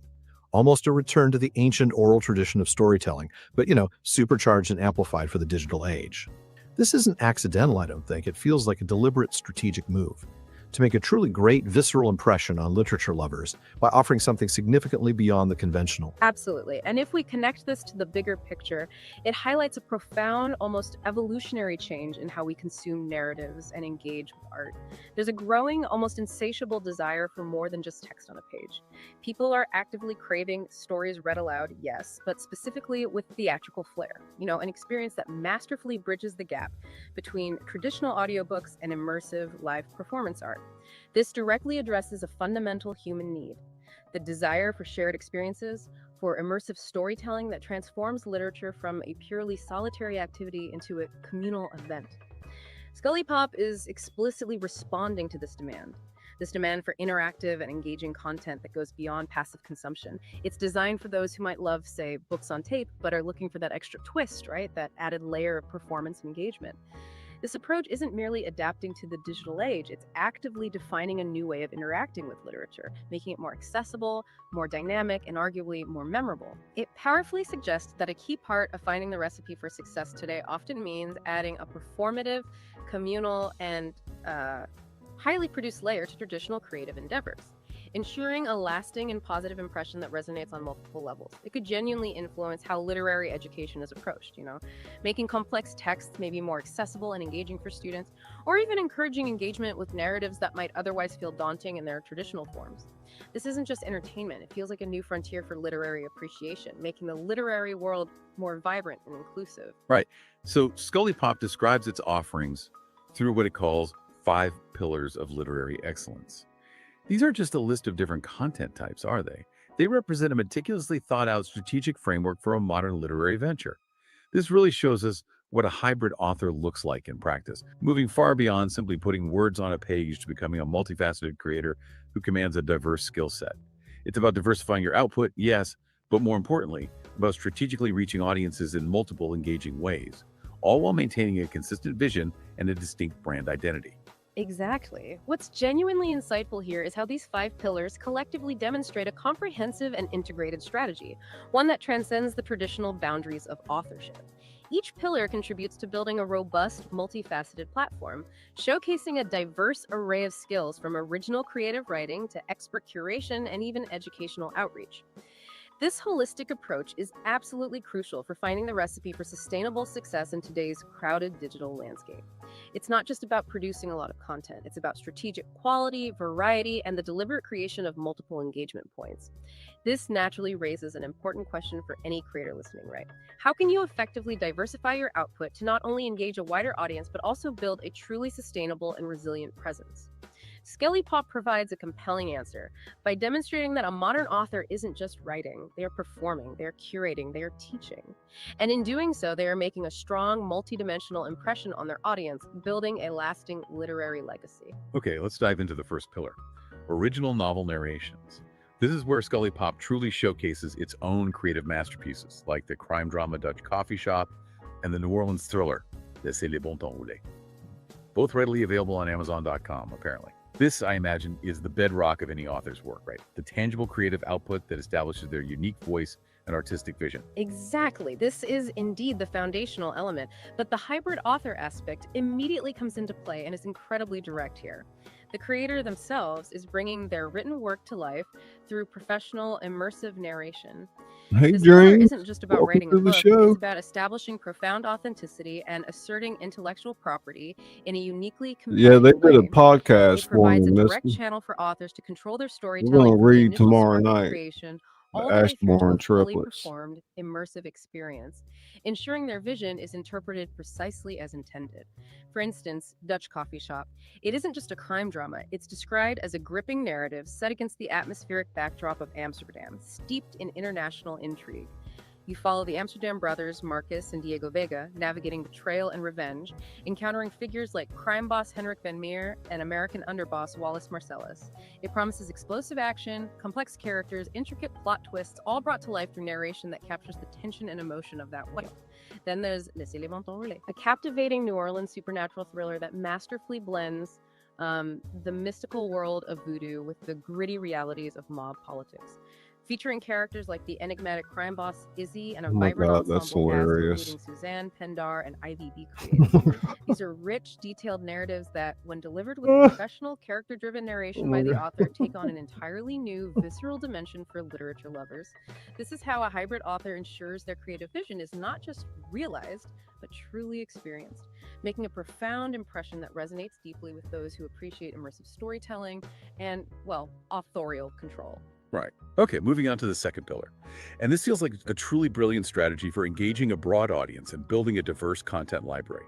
Almost a return to the ancient oral tradition of storytelling, but, supercharged and amplified for the digital age. This isn't accidental, I don't think. It feels like a deliberate strategic move to make a truly great visceral impression on literature lovers by offering something significantly beyond the conventional. Absolutely. And if we connect this to the bigger picture, it highlights a profound, almost evolutionary change in how we consume narratives and engage with art. There's a growing, almost insatiable desire for more than just text on a page. People are actively craving stories read aloud, yes, but specifically with theatrical flair, an experience that masterfully bridges the gap between traditional audiobooks and immersive live performance art. This directly addresses a fundamental human need, the desire for shared experiences, for immersive storytelling that transforms literature from a purely solitary activity into a communal event. ScullyPop is explicitly responding to this demand for interactive and engaging content that goes beyond passive consumption. It's designed for those who might love, say, books on tape, but are looking for that extra twist, right? That added layer of performance and engagement. This approach isn't merely adapting to the digital age, it's actively defining a new way of interacting with literature, making it more accessible, more dynamic, and arguably more memorable. It powerfully suggests that a key part of finding the recipe for success today often means adding a performative, communal, and highly produced layer to traditional creative endeavors, ensuring a lasting and positive impression that resonates on multiple levels. It could genuinely influence how literary education is approached, making complex texts maybe more accessible and engaging for students, or even encouraging engagement with narratives that might otherwise feel daunting in their traditional forms. This isn't just entertainment, it feels like a new frontier for literary appreciation, making the literary world more vibrant and inclusive. Right. So ScullyPop describes its offerings through what it calls 5 pillars of literary excellence. These aren't just a list of different content types, are they? They represent a meticulously thought out strategic framework for a modern literary venture. This really shows us what a hybrid author looks like in practice, moving far beyond simply putting words on a page to becoming a multifaceted creator who commands a diverse skill set. It's about diversifying your output, yes, but more importantly, about strategically reaching audiences in multiple engaging ways, all while maintaining a consistent vision and a distinct brand identity. Exactly. What's genuinely insightful here is how these 5 pillars collectively demonstrate a comprehensive and integrated strategy, one that transcends the traditional boundaries of authorship. Each pillar contributes to building a robust, multifaceted platform, showcasing a diverse array of skills from original creative writing to expert curation and even educational outreach. This holistic approach is absolutely crucial for finding the recipe for sustainable success in today's crowded digital landscape. It's not just about producing a lot of content, it's about strategic quality, variety, and the deliberate creation of multiple engagement points. This naturally raises an important question for any creator listening, right? How can you effectively diversify your output to not only engage a wider audience, but also build a truly sustainable and resilient presence? ScullyPop provides a compelling answer by demonstrating that a modern author isn't just writing, they are performing, they are curating, they are teaching. And in doing so, they are making a strong, multidimensional impression on their audience, building a lasting literary legacy. Okay, let's dive into the first pillar, original novel narrations. This is where ScullyPop truly showcases its own creative masterpieces, like the crime drama Dutch Coffee Shop and the New Orleans thriller, Laissez les bons temps rouler. Both readily available on Amazon.com, apparently. This, I imagine, is the bedrock of any author's work, right? The tangible creative output that establishes their unique voice and artistic vision. Exactly. This is indeed the foundational element, but the hybrid author aspect immediately comes into play and is incredibly direct here. The creator themselves is bringing their written work to life through professional, immersive narration. Hey, This pillar James. isn't just about Welcome writing a to the book, show. it's about establishing profound authenticity and asserting intellectual property in a uniquely Yeah, they compelling did a way. podcast It for me, provides a direct mister. channel for authors to control their We're storytelling going to from the read initial tomorrow spark of night, creation the all the way through to a Ashbourne fully triplets. performed, immersive experience, ensuring their vision is interpreted precisely as intended. For instance, Dutch Coffee Shop. It isn't just a crime drama, it's described as a gripping narrative set against the atmospheric backdrop of Amsterdam, steeped in international intrigue. You follow the Amsterdam brothers, Marcus and Diego Vega, navigating betrayal and revenge, encountering figures like crime boss Henrik Van Meer and American underboss Wallace Marcellus. It promises explosive action, complex characters, intricate plot twists, all brought to life through narration that captures the tension and emotion of that world. Then there's Les Éléments Enroulés, a captivating New Orleans supernatural thriller that masterfully blends the mystical world of voodoo with the gritty realities of mob politics. Featuring characters like the enigmatic crime boss Izzy and a Oh my vibrant God, that's ensemble cast hilarious. including Suzanne, Pendar, and Ivy B. created. These are rich, detailed narratives that, when delivered with professional, character-driven narration by the author, take on an entirely new, visceral dimension for literature lovers. This is how a hybrid author ensures their creative vision is not just realized, but truly experienced, making a profound impression that resonates deeply with those who appreciate immersive storytelling and, well, authorial control. Right. Okay, moving on to the second pillar. And this feels like a truly brilliant strategy for engaging a broad audience and building a diverse content library.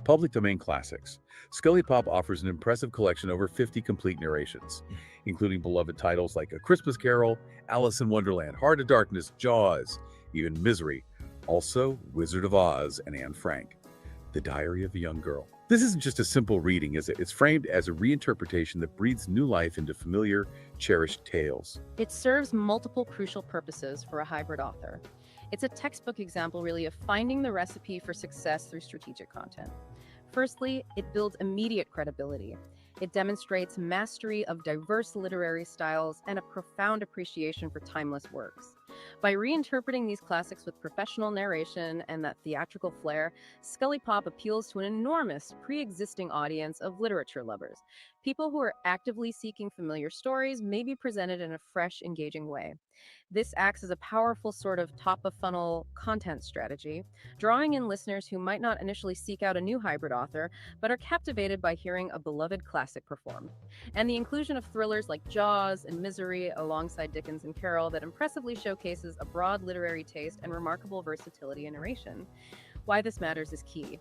Public domain classics. ScullyPop offers an impressive collection of over 50 complete narrations, including beloved titles like A Christmas Carol, Alice in Wonderland, Heart of Darkness, Jaws, even Misery, also Wizard of Oz and Anne Frank, The Diary of a Young Girl. This isn't just a simple reading, is it? It's framed as a reinterpretation that breathes new life into familiar, cherished tales. It serves multiple crucial purposes for a hybrid author. It's a textbook example, really, of finding the recipe for success through strategic content. Firstly, it builds immediate credibility. It demonstrates mastery of diverse literary styles and a profound appreciation for timeless works. By reinterpreting these classics with professional narration and that theatrical flair, ScullyPop appeals to an enormous, pre-existing audience of literature lovers. People who are actively seeking familiar stories may be presented in a fresh, engaging way. This acts as a powerful sort of top-of-funnel content strategy, drawing in listeners who might not initially seek out a new hybrid author, but are captivated by hearing a beloved classic performed. And the inclusion of thrillers like Jaws and Misery alongside Dickens and Carroll that impressively showcases a broad literary taste and remarkable versatility in narration. Why this matters is key.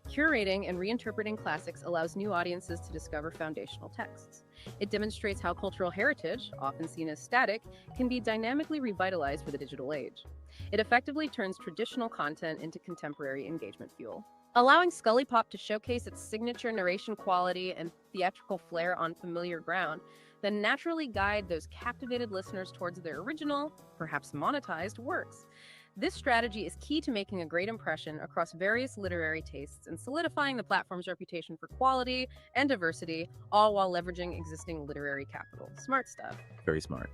Curating and reinterpreting classics allows new audiences to discover foundational texts. It demonstrates how cultural heritage, often seen as static, can be dynamically revitalized for the digital age. It effectively turns traditional content into contemporary engagement fuel. Allowing ScullyPop to showcase its signature narration quality and theatrical flair on familiar ground, then naturally guide those captivated listeners towards their original, perhaps monetized, works. This strategy is key to making a great impression across various literary tastes and solidifying the platform's reputation for quality and diversity, all while leveraging existing literary capital. Smart stuff. Very smart.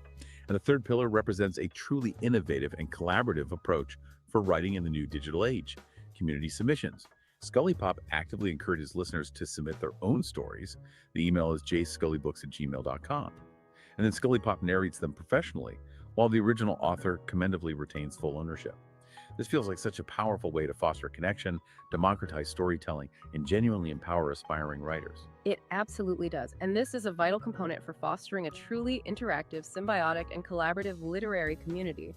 And the third pillar represents a truly innovative and collaborative approach for writing in the new digital age: community submissions. ScullyPop actively encourages listeners to submit their own stories. The email is jscullybooks@gmail.com. And then ScullyPop narrates them professionally, while the original author commendably retains full ownership. This feels like such a powerful way to foster connection, democratize storytelling, and genuinely empower aspiring writers. It absolutely does. And this is a vital component for fostering a truly interactive, symbiotic, and collaborative literary community.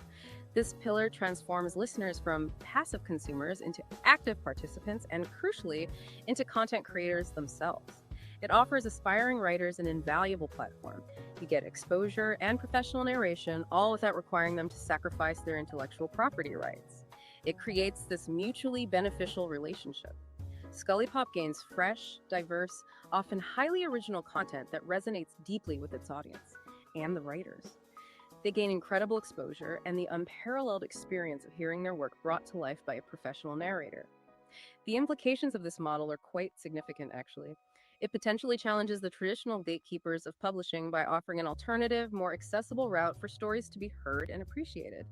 This pillar transforms listeners from passive consumers into active participants and, crucially, into content creators themselves. It offers aspiring writers an invaluable platform. You get exposure and professional narration, all without requiring them to sacrifice their intellectual property rights. It creates this mutually beneficial relationship. ScullyPop gains fresh, diverse, often highly original content that resonates deeply with its audience and the writers. They gain incredible exposure and the unparalleled experience of hearing their work brought to life by a professional narrator. The implications of this model are quite significant, actually. It potentially challenges the traditional gatekeepers of publishing by offering an alternative, more accessible route for stories to be heard and appreciated.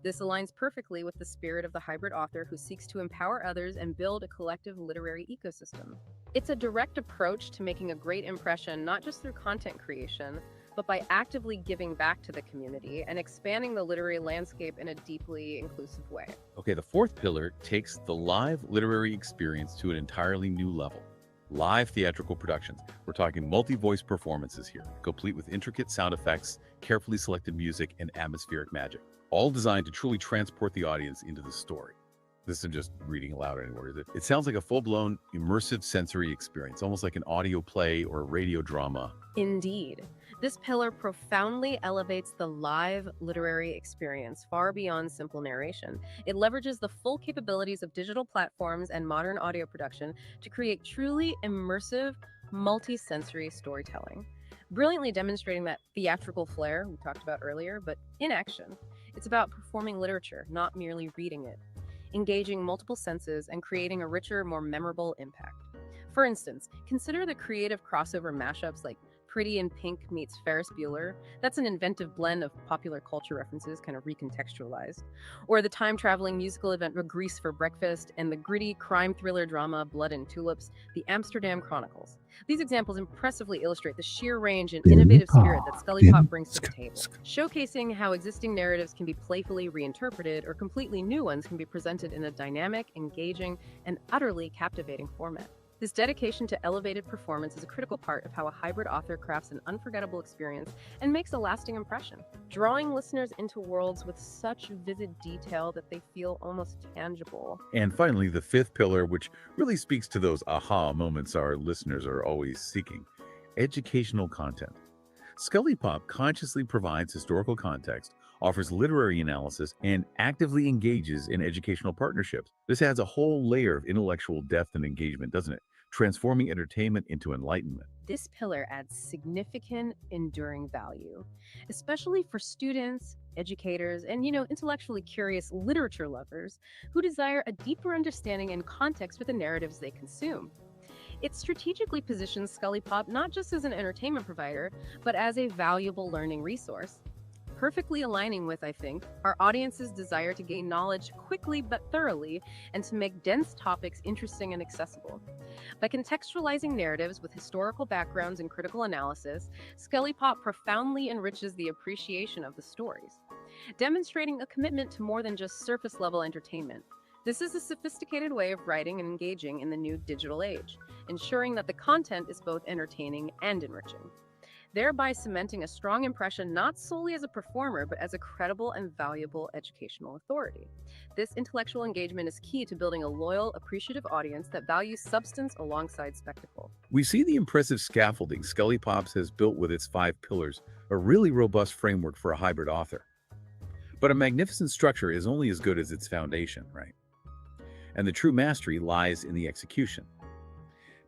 This aligns perfectly with the spirit of the hybrid author who seeks to empower others and build a collective literary ecosystem. It's a direct approach to making a great impression, not just through content creation, but by actively giving back to the community and expanding the literary landscape in a deeply inclusive way. Okay, the fourth pillar takes the live literary experience to an entirely new level. Live theatrical productions. We're talking multi-voice performances here, complete with intricate sound effects, carefully selected music, and atmospheric magic, all designed to truly transport the audience into the story. This isn't just reading aloud anymore, is it? It sounds like a full-blown immersive sensory experience, almost like an audio play or a radio drama. Indeed. This pillar profoundly elevates the live literary experience far beyond simple narration. It leverages the full capabilities of digital platforms and modern audio production to create truly immersive, multi-sensory storytelling, brilliantly demonstrating that theatrical flair we talked about earlier, but in action. It's about performing literature, not merely reading it, engaging multiple senses and creating a richer, more memorable impact. For instance, consider the creative crossover mashups like Pretty in Pink meets Ferris Bueller. That's an inventive blend of popular culture references, kind of recontextualized. Or the time-traveling musical event Grease for Breakfast and the gritty crime thriller drama Blood and Tulips, The Amsterdam Chronicles. These examples impressively illustrate the sheer range and innovative spirit that ScullyPop brings to the table, showcasing how existing narratives can be playfully reinterpreted or completely new ones can be presented in a dynamic, engaging, and utterly captivating format. This dedication to elevated performance is a critical part of how a hybrid author crafts an unforgettable experience and makes a lasting impression, drawing listeners into worlds with such vivid detail that they feel almost tangible. And finally, the fifth pillar, which really speaks to those aha moments our listeners are always seeking: educational content. ScullyPop consciously provides historical context, offers literary analysis, and actively engages in educational partnerships. This adds a whole layer of intellectual depth and engagement, doesn't it? Transforming entertainment into enlightenment. This pillar adds significant, enduring value, especially for students, educators, and, intellectually curious literature lovers who desire a deeper understanding and context for the narratives they consume. It strategically positions ScullyPop not just as an entertainment provider, but as a valuable learning resource, perfectly aligning with, I think, our audience's desire to gain knowledge quickly but thoroughly and to make dense topics interesting and accessible. By contextualizing narratives with historical backgrounds and critical analysis, ScullyPop profoundly enriches the appreciation of the stories, demonstrating a commitment to more than just surface-level entertainment. This is a sophisticated way of writing and engaging in the new digital age, ensuring that the content is both entertaining and enriching, thereby cementing a strong impression not solely as a performer, but as a credible and valuable educational authority. This intellectual engagement is key to building a loyal, appreciative audience that values substance alongside spectacle. We see the impressive scaffolding ScullyPop has built with its 5 pillars, a really robust framework for a hybrid author. But a magnificent structure is only as good as its foundation, right? And the true mastery lies in the execution.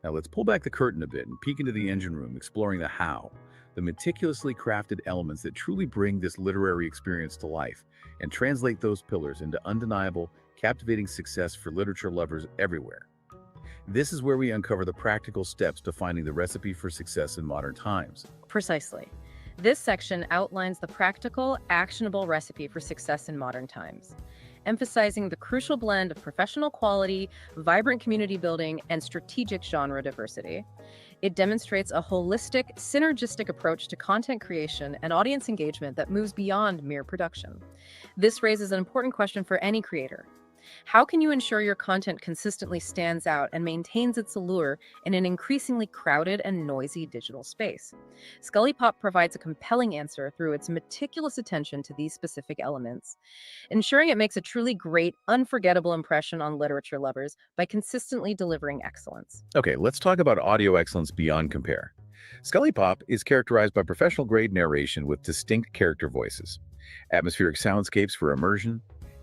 Now let's pull back the curtain a bit and peek into the engine room, exploring the how, the meticulously crafted elements that truly bring this literary experience to life and translate those pillars into undeniable, captivating success for literature lovers everywhere. This is where we uncover the practical steps to finding the recipe for success in modern times. Precisely. This section outlines the practical, actionable recipe for success in modern times, emphasizing the crucial blend of professional quality, vibrant community building, and strategic genre diversity. It demonstrates a holistic, synergistic approach to content creation and audience engagement that moves beyond mere production. This raises an important question for any creator. How can you ensure your content consistently stands out and maintains its allure in an increasingly crowded and noisy digital space? ScullyPop provides a compelling answer through its meticulous attention to these specific elements, ensuring it makes a truly great, unforgettable impression on literature lovers by consistently delivering excellence. Okay, let's talk about audio excellence beyond compare. ScullyPop is characterized by professional-grade narration with distinct character voices, atmospheric soundscapes for immersion,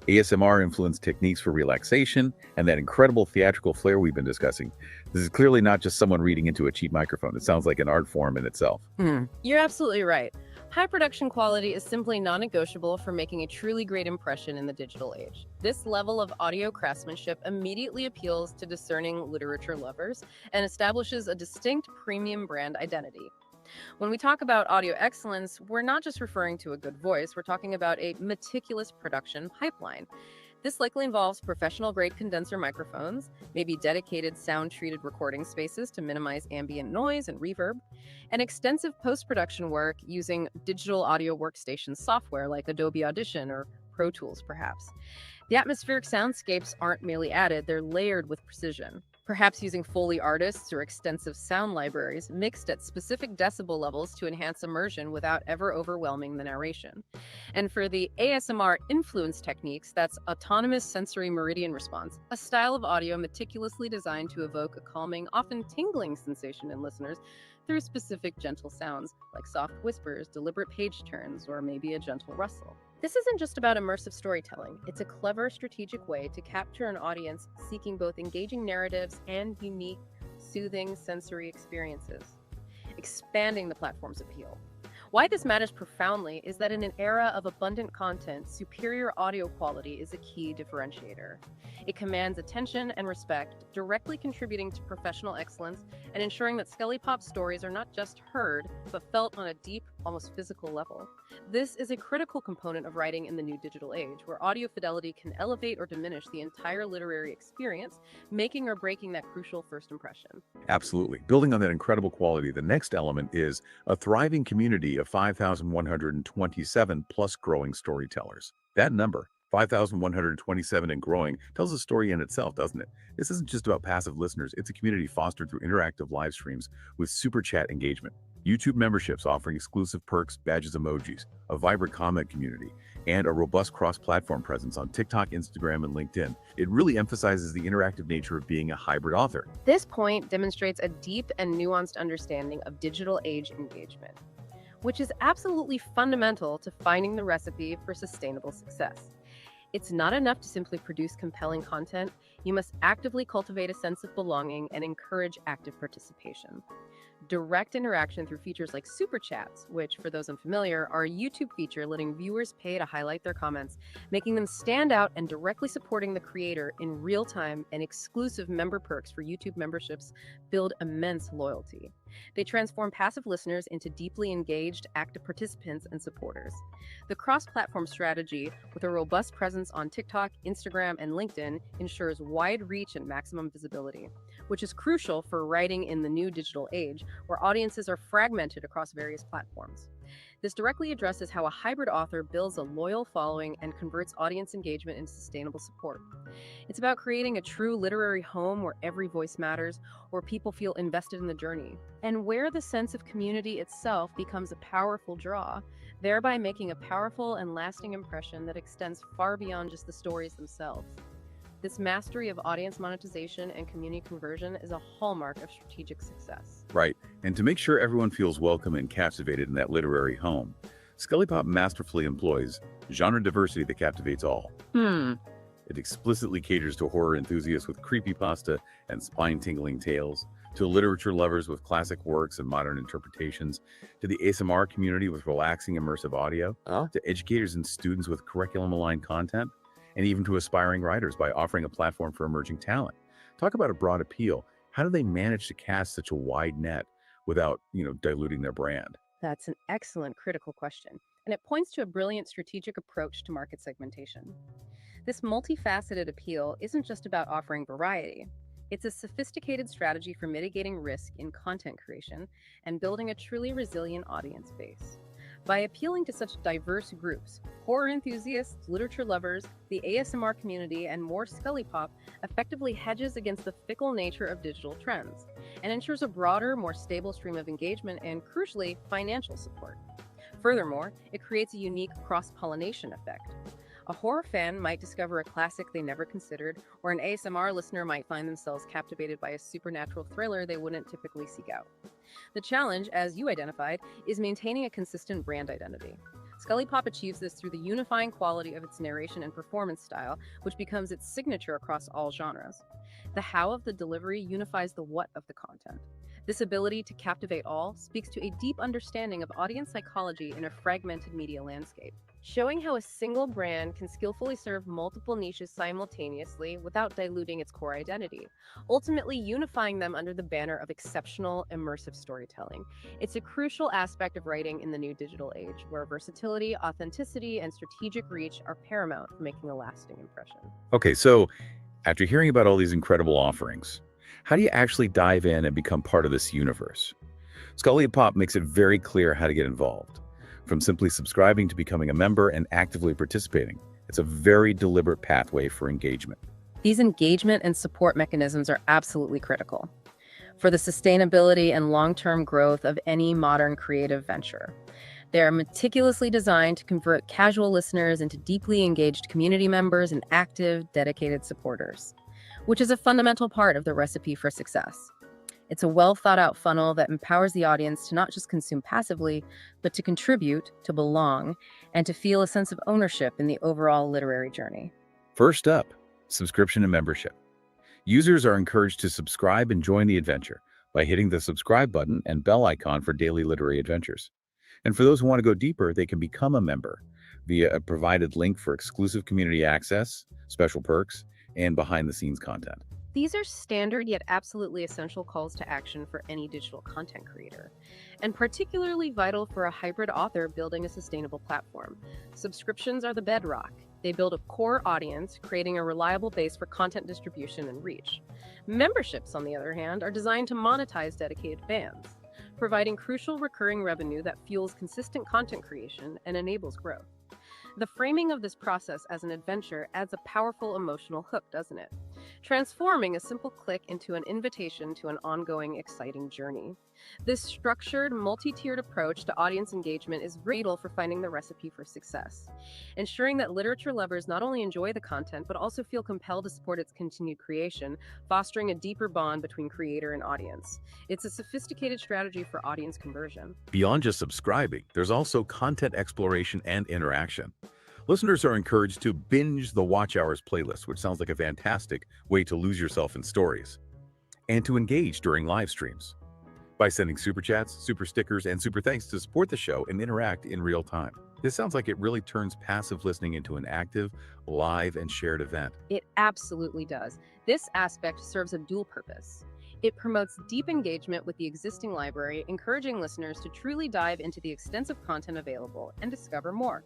ASMR-influenced techniques for relaxation, and that incredible theatrical flair we've been discussing. This is clearly not just someone reading into a cheap microphone. It sounds like an art form in itself. You're absolutely right. High production quality is simply non-negotiable for making a truly great impression in the digital age. This level of audio craftsmanship immediately appeals to discerning literature lovers and establishes a distinct premium brand identity. When we talk about audio excellence, we're not just referring to a good voice, we're talking about a meticulous production pipeline. This likely involves professional-grade condenser microphones, maybe dedicated sound-treated recording spaces to minimize ambient noise and reverb, and extensive post-production work using digital audio workstation software like Adobe Audition or Pro Tools, perhaps. The atmospheric soundscapes aren't merely added, they're layered with precision. perhaps using Foley artists or extensive sound libraries mixed at specific decibel levels to enhance immersion without ever overwhelming the narration. And for the ASMR influence techniques, that's autonomous sensory meridian response, a style of audio meticulously designed to evoke a calming, often tingling sensation in listeners through specific gentle sounds like soft whispers, deliberate page turns, or maybe a gentle rustle. This isn't just about immersive storytelling. It's a clever, strategic way to capture an audience seeking both engaging narratives and unique, soothing sensory experiences, expanding the platform's appeal. Why this matters profoundly is that in an era of abundant content, superior audio quality is a key differentiator. It commands attention and respect, directly contributing to professional excellence and ensuring that ScullyPop stories are not just heard, but felt on a deep, almost physical level. This is a critical component of writing in the new digital age, where audio fidelity can elevate or diminish the entire literary experience, making or breaking that crucial first impression. Absolutely. Building on that incredible quality, the next element is a thriving community of 5,127 plus growing storytellers. That number, 5,127 and growing, tells a story in itself, doesn't it? This isn't just about passive listeners. It's a community fostered through interactive live streams with super chat engagement, YouTube memberships offering exclusive perks, badges, emojis, a vibrant comment community, and a robust cross-platform presence on TikTok, Instagram, and LinkedIn. It really emphasizes the interactive nature of being a hybrid author. This point demonstrates a deep and nuanced understanding of digital age engagement, which is absolutely fundamental to finding the recipe for sustainable success. It's not enough to simply produce compelling content. You must actively cultivate a sense of belonging and encourage active participation. Direct interaction through features like Super Chats, which, for those unfamiliar, are a YouTube feature letting viewers pay to highlight their comments, making them stand out and directly supporting the creator in real time, and exclusive member perks for YouTube memberships build immense loyalty. They transform passive listeners into deeply engaged, active participants and supporters. The cross-platform strategy, with a robust presence on TikTok, Instagram, and LinkedIn, ensures wide reach and maximum visibility, which is crucial for writing in the new digital age, where audiences are fragmented across various platforms. This directly addresses how a hybrid author builds a loyal following and converts audience engagement into sustainable support. It's about creating a true literary home where every voice matters, where people feel invested in the journey, and where the sense of community itself becomes a powerful draw, thereby making a powerful and lasting impression that extends far beyond just the stories themselves. This mastery of audience monetization and community conversion is a hallmark of strategic success. Right. And to make sure everyone feels welcome and captivated in that literary home, ScullyPop masterfully employs genre diversity that captivates all. It explicitly caters to horror enthusiasts with creepypasta and spine-tingling tales, to literature lovers with classic works and modern interpretations, to the ASMR community with relaxing immersive audio, to educators and students with curriculum-aligned content, and even to aspiring writers by offering a platform for emerging talent. Talk about a broad appeal. How do they manage to cast such a wide net without, diluting their brand? That's an excellent critical question, and it points to a brilliant strategic approach to market segmentation. This multifaceted appeal isn't just about offering variety. It's a sophisticated strategy for mitigating risk in content creation and building a truly resilient audience base. By appealing to such diverse groups, horror enthusiasts, literature lovers, the ASMR community, and more ScullyPop effectively hedges against the fickle nature of digital trends and ensures a broader, more stable stream of engagement and, crucially, financial support. Furthermore, it creates a unique cross-pollination effect. A horror fan might discover a classic they never considered, or an ASMR listener might find themselves captivated by a supernatural thriller they wouldn't typically seek out. The challenge, as you identified, is maintaining a consistent brand identity. ScullyPop achieves this through the unifying quality of its narration and performance style, which becomes its signature across all genres. The how of the delivery unifies the what of the content. This ability to captivate all speaks to a deep understanding of audience psychology in a fragmented media landscape, showing how a single brand can skillfully serve multiple niches simultaneously without diluting its core identity, ultimately unifying them under the banner of exceptional, immersive storytelling. It's a crucial aspect of writing in the new digital age, where versatility, authenticity, and strategic reach are paramount for making a lasting impression. Okay, so after hearing about all these incredible offerings, how do you actually dive in and become part of this universe? ScullyPop makes it very clear how to get involved. From simply subscribing to becoming a member and actively participating. It's a very deliberate pathway for engagement. These engagement and support mechanisms are absolutely critical for the sustainability and long-term growth of any modern creative venture. They are meticulously designed to convert casual listeners into deeply engaged community members and active, dedicated supporters, which is a fundamental part of the recipe for success. It's a well-thought-out funnel that empowers the audience to not just consume passively, but to contribute, to belong, and to feel a sense of ownership in the overall literary journey. First up, subscription and membership. Users are encouraged to subscribe and join the adventure by hitting the subscribe button and bell icon for daily literary adventures. And for those who want to go deeper, they can become a member via a provided link for exclusive community access, special perks, and behind-the-scenes content. These are standard yet absolutely essential calls to action for any digital content creator, and particularly vital for a hybrid author building a sustainable platform. Subscriptions are the bedrock. They build a core audience, creating a reliable base for content distribution and reach. Memberships, on the other hand, are designed to monetize dedicated fans, providing crucial recurring revenue that fuels consistent content creation and enables growth. The framing of this process as an adventure adds a powerful emotional hook, doesn't it? Transforming a simple click into an invitation to an ongoing, exciting journey. This structured, multi-tiered approach to audience engagement is vital for finding the recipe for success, ensuring that literature lovers not only enjoy the content, but also feel compelled to support its continued creation, fostering a deeper bond between creator and audience. It's a sophisticated strategy for audience conversion. Beyond just subscribing, there's also content exploration and interaction. Listeners are encouraged to binge the Watch Hours playlist, which sounds like a fantastic way to lose yourself in stories, and to engage during live streams by sending super chats, super stickers, and super thanks to support the show and interact in real time. This sounds like it really turns passive listening into an active, live, and shared event. It absolutely does. This aspect serves a dual purpose. It promotes deep engagement with the existing library, encouraging listeners to truly dive into the extensive content available and discover more.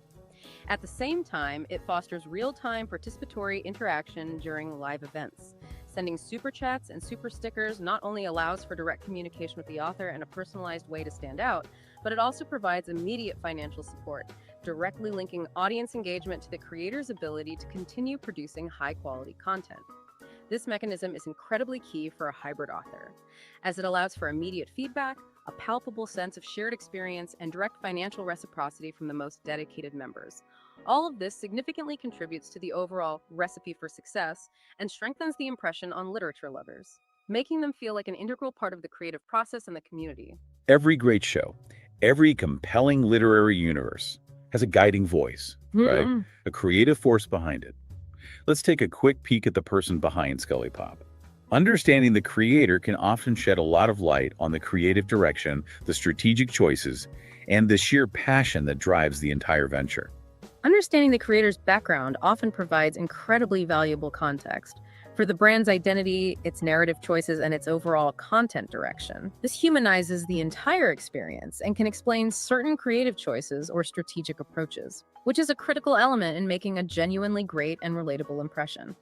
At the same time, it fosters real-time participatory interaction during live events. Sending super chats and super stickers not only allows for direct communication with the author and a personalized way to stand out, but it also provides immediate financial support, directly linking audience engagement to the creator's ability to continue producing high-quality content. This mechanism is incredibly key for a hybrid author, as it allows for immediate feedback, a palpable sense of shared experience, and direct financial reciprocity from the most dedicated members. All of this significantly contributes to the overall recipe for success and strengthens the impression on literature lovers, making them feel like an integral part of the creative process and the community. Every great show, every compelling literary universe has a guiding voice, right? A creative force behind it. Let's take a quick peek at the person behind ScullyPop. Understanding the creator can often shed a lot of light on the creative direction, the strategic choices, and the sheer passion that drives the entire venture. Understanding the creator's background often provides incredibly valuable context for the brand's identity, its narrative choices, and its overall content direction. This humanizes the entire experience and can explain certain creative choices or strategic approaches, which is a critical element in making a genuinely great and relatable impression.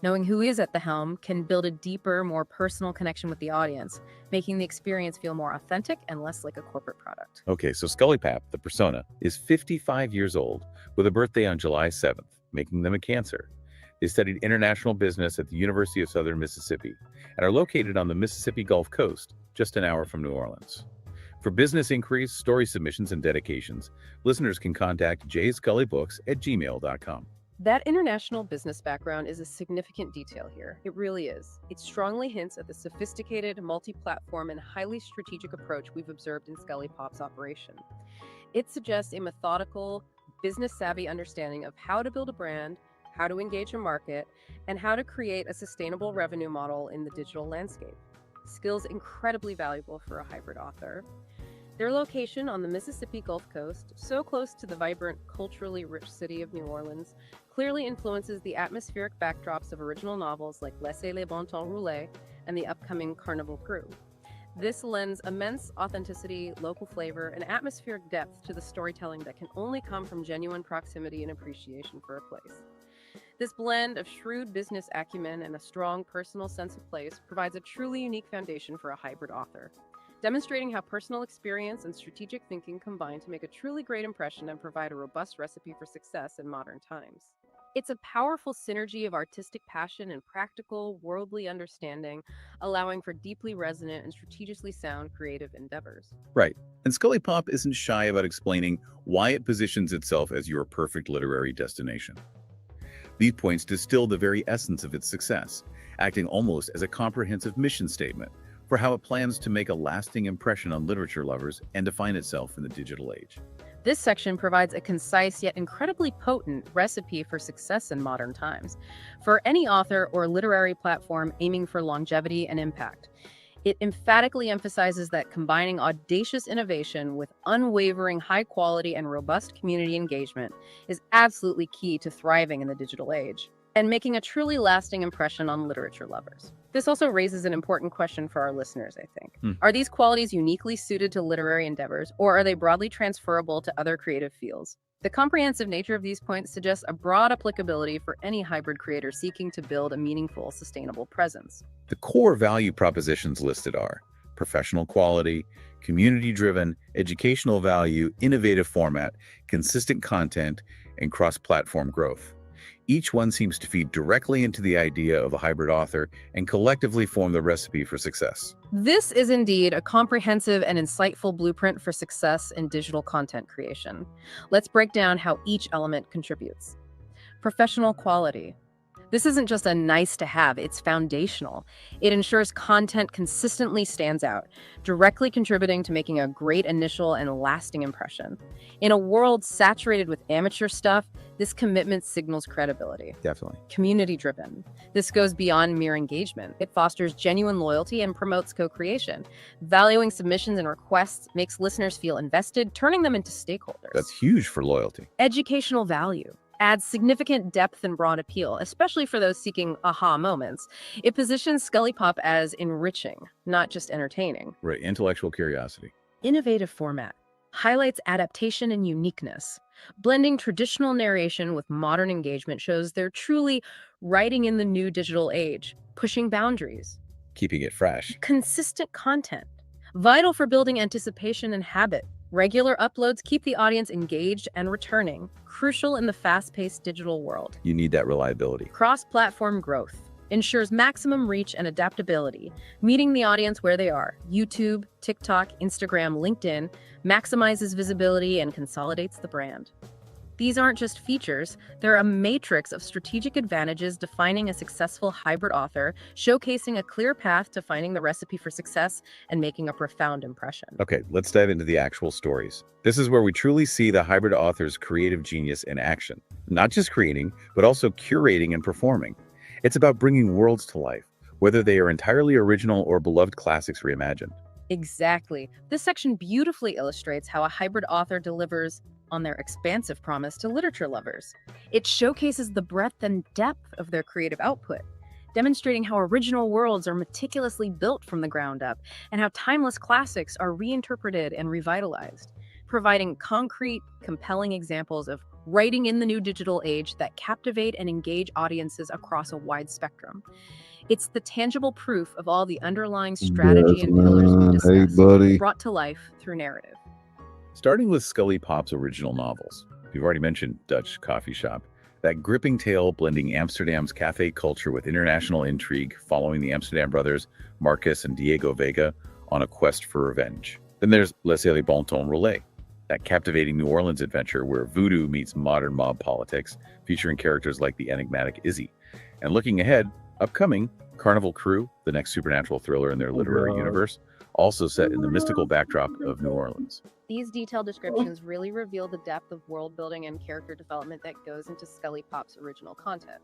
Knowing who is at the helm can build a deeper, more personal connection with the audience, making the experience feel more authentic and less like a corporate product. Okay, so ScullyPop, the persona, is 55 years old with a birthday on July 7th, making them a Cancer. They studied international business at the University of Southern Mississippi and are located on the Mississippi Gulf Coast, just an hour from New Orleans. For business inquiries, story submissions, and dedications, listeners can contact jscullybooks@gmail.com. That international business background is a significant detail here. It really is. It strongly hints at the sophisticated, multi-platform, and highly strategic approach we've observed in ScullyPop's operation. It suggests a methodical, business-savvy understanding of how to build a brand, how to engage a market, and how to create a sustainable revenue model in the digital landscape. Skills incredibly valuable for a hybrid author. Their location on the Mississippi Gulf Coast, so close to the vibrant, culturally rich city of New Orleans, clearly influences the atmospheric backdrops of original novels like Laissez les bon temps rouler and the upcoming Carnival Crew. This lends immense authenticity, local flavor, and atmospheric depth to the storytelling that can only come from genuine proximity and appreciation for a place. This blend of shrewd business acumen and a strong personal sense of place provides a truly unique foundation for a hybrid author, demonstrating how personal experience and strategic thinking combine to make a truly great impression and provide a robust recipe for success in modern times. It's a powerful synergy of artistic passion and practical, worldly understanding, allowing for deeply resonant and strategically sound creative endeavors. Right. And ScullyPop isn't shy about explaining why it positions itself as your perfect literary destination. These points distill the very essence of its success, acting almost as a comprehensive mission statement for how it plans to make a lasting impression on literature lovers and define itself in the digital age. This section provides a concise yet incredibly potent recipe for success in modern times, for any author or literary platform aiming for longevity and impact. It emphatically emphasizes that combining audacious innovation with unwavering high quality and robust community engagement is absolutely key to thriving in the digital age and making a truly lasting impression on literature lovers. This also raises an important question for our listeners, I think. Are these qualities uniquely suited to literary endeavors, or are they broadly transferable to other creative fields? The comprehensive nature of these points suggests a broad applicability for any hybrid creator seeking to build a meaningful, sustainable presence. The core value propositions listed are professional quality, community-driven, educational value, innovative format, consistent content, and cross-platform growth. Each one seems to feed directly into the idea of a hybrid author and collectively form the recipe for success. This is indeed a comprehensive and insightful blueprint for success in digital content creation. Let's break down how each element contributes. Professional quality. This isn't just a nice to have, it's foundational. It ensures content consistently stands out, directly contributing to making a great initial and lasting impression. In a world saturated with amateur stuff, this commitment signals credibility. Definitely. Community-driven. This goes beyond mere engagement. It fosters genuine loyalty and promotes co-creation. Valuing submissions and requests makes listeners feel invested, turning them into stakeholders. That's huge for loyalty. Educational value adds significant depth and broad appeal, especially for those seeking aha moments. It positions ScullyPop as enriching, not just entertaining. Right, intellectual curiosity. Innovative format highlights adaptation and uniqueness. Blending traditional narration with modern engagement shows they're truly writing in the new digital age, pushing boundaries. Keeping it fresh. Consistent content, vital for building anticipation and habit. Regular uploads keep the audience engaged and returning, crucial in the fast-paced digital world. You need that reliability. Cross-platform growth ensures maximum reach and adaptability, meeting the audience where they are. YouTube, TikTok, Instagram, LinkedIn maximizes visibility and consolidates the brand. These aren't just features, they're a matrix of strategic advantages defining a successful hybrid author, showcasing a clear path to finding the recipe for success and making a profound impression. Okay, let's dive into the actual stories. This is where we truly see the hybrid author's creative genius in action. Not just creating, but also curating and performing. It's about bringing worlds to life, whether they are entirely original or beloved classics reimagined. Exactly. This section beautifully illustrates how a hybrid author delivers on their expansive promise to literature lovers. It showcases the breadth and depth of their creative output, demonstrating how original worlds are meticulously built from the ground up and how timeless classics are reinterpreted and revitalized, providing concrete, compelling examples of writing in the new digital age that captivate and engage audiences across a wide spectrum. It's the tangible proof of all the underlying strategy and pillars we discussed, brought to life through narrative. Starting with ScullyPop's original novels. You've already mentioned Dutch Coffee Shop. That gripping tale blending Amsterdam's cafe culture with international intrigue, following the Amsterdam brothers, Marcus and Diego Vega, on a quest for revenge. Then there's Laissez les bon temps rouler, that captivating New Orleans adventure where voodoo meets modern mob politics, featuring characters like the enigmatic Izzy. And looking ahead, upcoming, Carnival Crew, the next supernatural thriller in their literary universe, also set in the mystical backdrop of New Orleans. These detailed descriptions really reveal the depth of world building and character development that goes into ScullyPop's original content.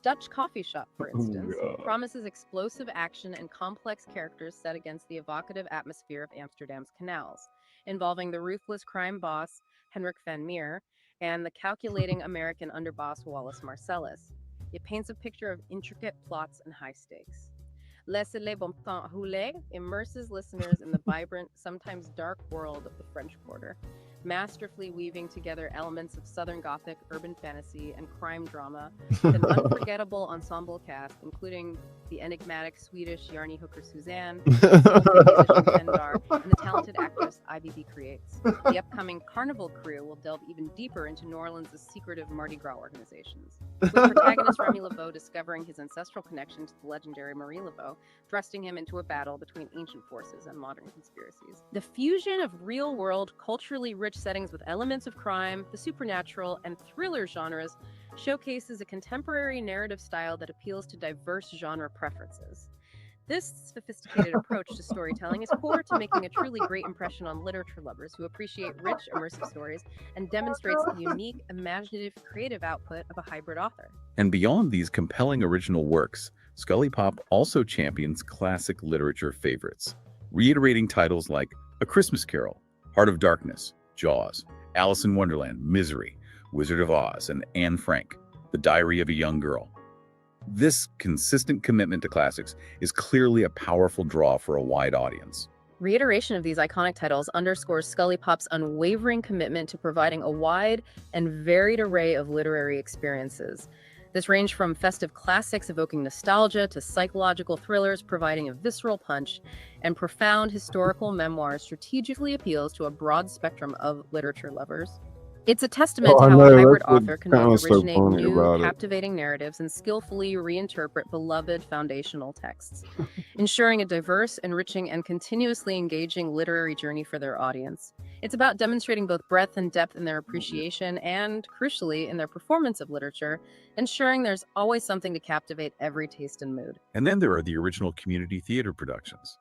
Dutch Coffee Shop, for instance, promises explosive action and complex characters set against the evocative atmosphere of Amsterdam's canals, involving the ruthless crime boss, Henrik van Meer, and the calculating American underboss, Wallace Marcellus. It paints a picture of intricate plots and high stakes. Laissez les bon temps rouler immerses listeners in the vibrant, sometimes dark world of the French Quarter, masterfully weaving together elements of Southern Gothic, urban fantasy, and crime drama with an unforgettable ensemble cast, including the enigmatic Swedish Yarny hooker Suzanne, the musician Pendar, and the talented actress IBB creates. The upcoming Carnival crew will delve even deeper into New Orleans' secretive Mardi Gras organizations, with protagonist Remy LeBeau discovering his ancestral connection to the legendary Marie LeBeau, thrusting him into a battle between ancient forces and modern conspiracies. The fusion of real-world, culturally rich settings with elements of crime, the supernatural, and thriller genres showcases a contemporary narrative style that appeals to diverse genre preferences. This sophisticated approach to storytelling is core to making a truly great impression on literature lovers who appreciate rich, immersive stories and demonstrates the unique, imaginative, creative output of a hybrid author. And beyond these compelling original works, ScullyPop also champions classic literature favorites, reiterating titles like A Christmas Carol, Heart of Darkness, Jaws, Alice in Wonderland, Misery, Wizard of Oz, and Anne Frank, The Diary of a Young Girl. This consistent commitment to classics is clearly a powerful draw for a wide audience. Reiteration of these iconic titles underscores ScullyPop's unwavering commitment to providing a wide and varied array of literary experiences. This range from festive classics evoking nostalgia to psychological thrillers providing a visceral punch, and profound historical memoirs strategically appeals to a broad spectrum of literature lovers. It's a testament to how a hybrid author can both originate new, captivating narratives and skillfully reinterpret beloved foundational texts, ensuring a diverse, enriching, and continuously engaging literary journey for their audience. It's about demonstrating both breadth and depth in their appreciation and, crucially, in their performance of literature, ensuring there's always something to captivate every taste and mood. And then there are the original community theater productions,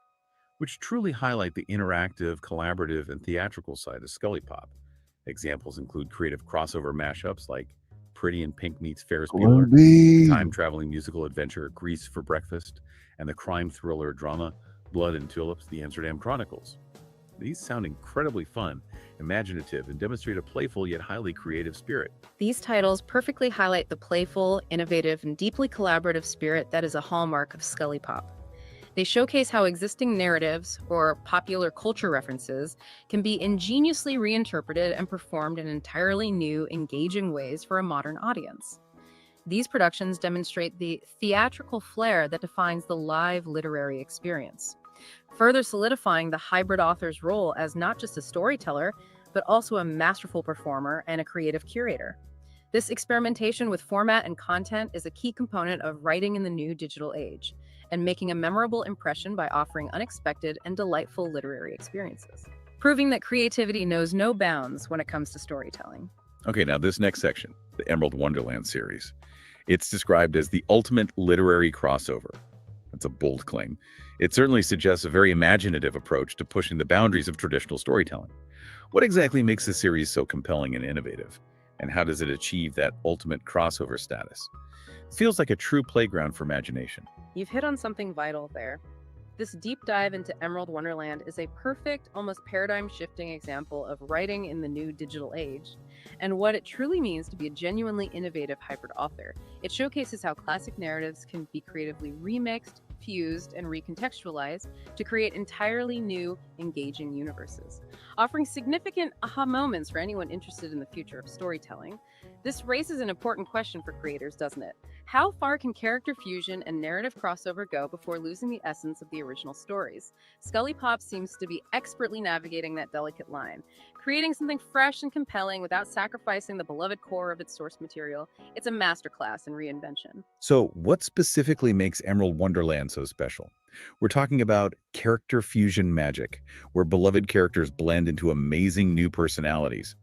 which truly highlight the interactive, collaborative, and theatrical side of ScullyPop. Examples include creative crossover mashups like Pretty in Pink meets Ferris Bueller, time-traveling musical adventure Grease for Breakfast, and the crime thriller drama Blood and Tulips, The Amsterdam Chronicles. These sound incredibly fun, imaginative, and demonstrate a playful yet highly creative spirit. These titles perfectly highlight the playful, innovative, and deeply collaborative spirit that is a hallmark of ScullyPop. They showcase how existing narratives, or popular culture references, can be ingeniously reinterpreted and performed in entirely new, engaging ways for a modern audience. These productions demonstrate the theatrical flair that defines the live literary experience, further solidifying the hybrid author's role as not just a storyteller, but also a masterful performer and a creative curator. This experimentation with format and content is a key component of writing in the new digital age, and making a memorable impression by offering unexpected and delightful literary experiences, proving that creativity knows no bounds when it comes to storytelling. Okay, now this next section, the Emerald Wonderland series. It's described as the ultimate literary crossover. That's a bold claim. It certainly suggests a very imaginative approach to pushing the boundaries of traditional storytelling. What exactly makes the series so compelling and innovative? And how does it achieve that ultimate crossover status? It feels like a true playground for imagination. You've hit on something vital there. This deep dive into Emerald Wonderland is a perfect, almost paradigm-shifting example of writing in the new digital age, and what it truly means to be a genuinely innovative hybrid author. It showcases how classic narratives can be creatively remixed, fused, and recontextualized to create entirely new, engaging universes, offering significant aha moments for anyone interested in the future of storytelling. This raises an important question for creators, doesn't it? How far can character fusion and narrative crossover go before losing the essence of the original stories? ScullyPop seems to be expertly navigating that delicate line, creating something fresh and compelling without sacrificing the beloved core of its source material. It's a masterclass in reinvention. So what specifically makes Emerald Wonderland so special? We're talking about character fusion magic, where beloved characters blend into amazing new personalities.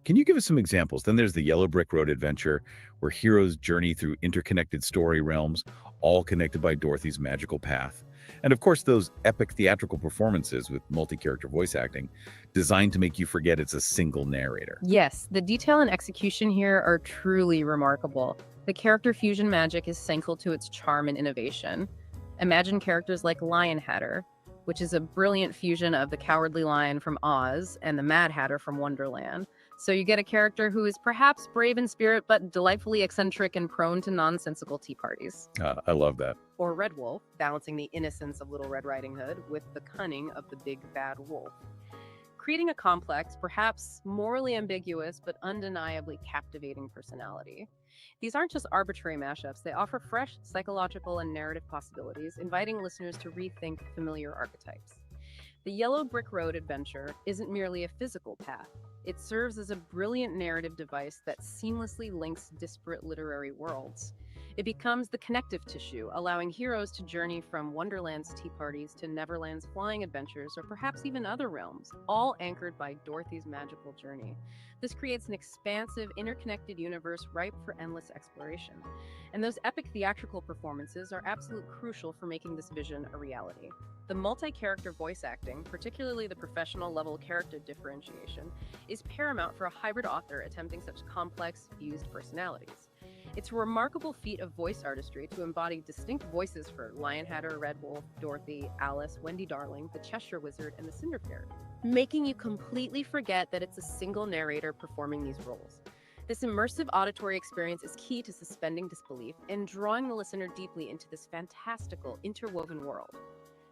Can you give us some examples? Then there's the Yellow Brick Road adventure, where heroes journey through interconnected story realms, all connected by Dorothy's magical path. And of course, those epic theatrical performances with multi-character voice acting, designed to make you forget it's a single narrator. Yes, the detail and execution here are truly remarkable. The character fusion magic is central to its charm and innovation. Imagine characters like Lion Hatter, which is a brilliant fusion of the Cowardly Lion from Oz and the Mad Hatter from Wonderland. So you get a character who is perhaps brave in spirit, but delightfully eccentric and prone to nonsensical tea parties. I love that. Or Red Wolf, balancing the innocence of Little Red Riding Hood with the cunning of the big bad wolf, creating a complex, perhaps morally ambiguous, but undeniably captivating personality. These aren't just arbitrary mashups, they offer fresh psychological and narrative possibilities, inviting listeners to rethink familiar archetypes. The Yellow Brick Road adventure isn't merely a physical path. It serves as a brilliant narrative device that seamlessly links disparate literary worlds. It becomes the connective tissue, allowing heroes to journey from Wonderland's tea parties to Neverland's flying adventures, or perhaps even other realms, all anchored by Dorothy's magical journey. This creates an expansive, interconnected universe ripe for endless exploration. And those epic theatrical performances are absolutely crucial for making this vision a reality. The multi-character voice acting, particularly the professional-level character differentiation, is paramount for a hybrid author attempting such complex, fused personalities. It's a remarkable feat of voice artistry to embody distinct voices for Lionhatter, Red Wolf, Dorothy, Alice, Wendy Darling, the Cheshire Wizard, and the Cinder Fairy, making you completely forget that it's a single narrator performing these roles. This immersive auditory experience is key to suspending disbelief and drawing the listener deeply into this fantastical, interwoven world.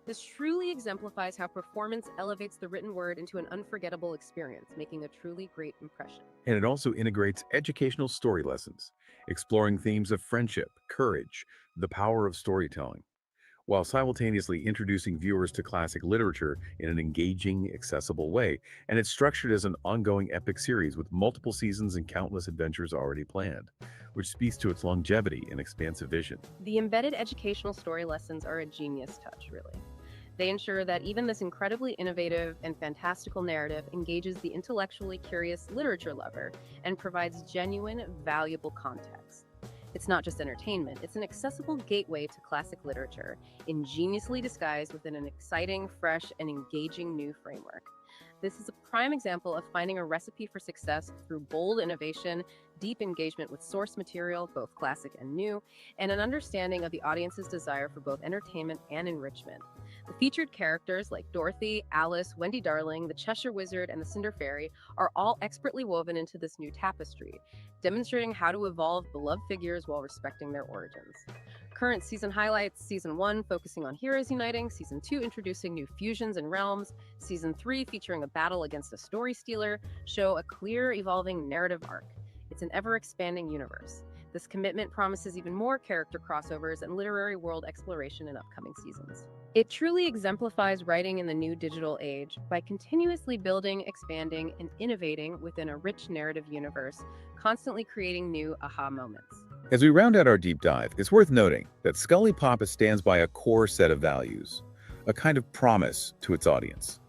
This truly exemplifies how performance elevates the written word into an unforgettable experience, making a truly great impression. And it also integrates educational story lessons, exploring themes of friendship, courage, the power of storytelling, while simultaneously introducing viewers to classic literature in an engaging, accessible way. And it's structured as an ongoing epic series with multiple seasons and countless adventures already planned, which speaks to its longevity and expansive vision. The embedded educational story lessons are a genius touch, really. They ensure that even this incredibly innovative and fantastical narrative engages the intellectually curious literature lover and provides genuine, valuable context. It's not just entertainment, it's an accessible gateway to classic literature, ingeniously disguised within an exciting, fresh, and engaging new framework. This is a prime example of finding a recipe for success through bold innovation, deep engagement with source material, both classic and new, and an understanding of the audience's desire for both entertainment and enrichment. The featured characters like Dorothy, Alice, Wendy Darling, the Cheshire Wizard, and the Cinder Fairy are all expertly woven into this new tapestry, demonstrating how to evolve beloved figures while respecting their origins. Current season highlights: Season 1 focusing on heroes uniting, Season 2 introducing new fusions and realms, Season 3 featuring a battle against a story stealer, show a clear, evolving narrative arc. It's an ever-expanding universe. This commitment promises even more character crossovers and literary world exploration in upcoming seasons. It truly exemplifies writing in the new digital age by continuously building, expanding, and innovating within a rich narrative universe, constantly creating new aha moments. As we round out our deep dive, it's worth noting that ScullyPop stands by a core set of values, a kind of promise to its audience.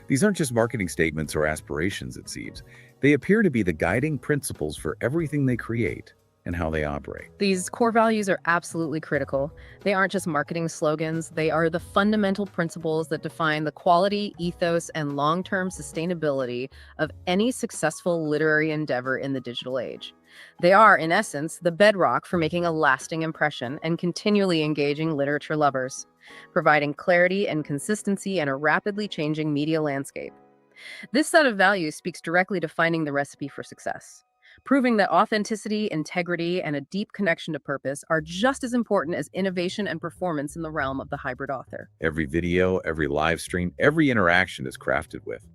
These aren't just marketing statements or aspirations, it seems. They appear to be the guiding principles for everything they create and how they operate. These core values are absolutely critical. They aren't just marketing slogans, they are the fundamental principles that define the quality, ethos, and long-term sustainability of any successful literary endeavor in the digital age. They are, in essence, the bedrock for making a lasting impression and continually engaging literature lovers, providing clarity and consistency in a rapidly changing media landscape. This set of values speaks directly to finding the recipe for success, proving that authenticity, integrity, and a deep connection to purpose are just as important as innovation and performance in the realm of the hybrid author. Every video, every live stream, every interaction is crafted with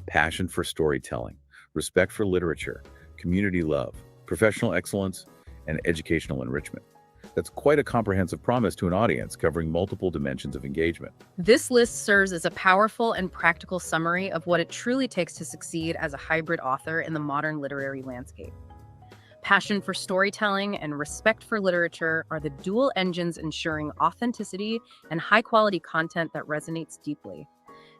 passion for storytelling, respect for literature, community love, professional excellence, and educational enrichment. That's quite a comprehensive promise to an audience covering multiple dimensions of engagement. This list serves as a powerful and practical summary of what it truly takes to succeed as a hybrid author in the modern literary landscape. Passion for storytelling and respect for literature are the dual engines ensuring authenticity and high-quality content that resonates deeply.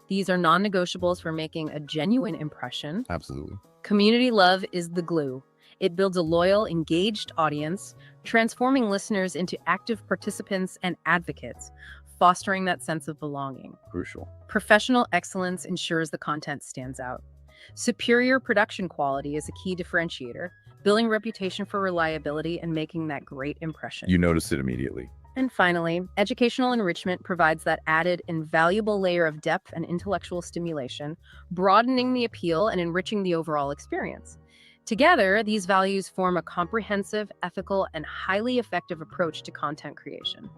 These are non-negotiables for making a genuine impression. Absolutely. Community love is the glue. It builds a loyal, engaged audience, transforming listeners into active participants and advocates, fostering that sense of belonging. Crucial. Professional excellence ensures the content stands out. Superior production quality is a key differentiator, building reputation for reliability and making that great impression. You noticed it immediately. And finally, educational enrichment provides that added invaluable layer of depth and intellectual stimulation, broadening the appeal and enriching the overall experience. Together, these values form a comprehensive, ethical, and highly effective approach to content creation.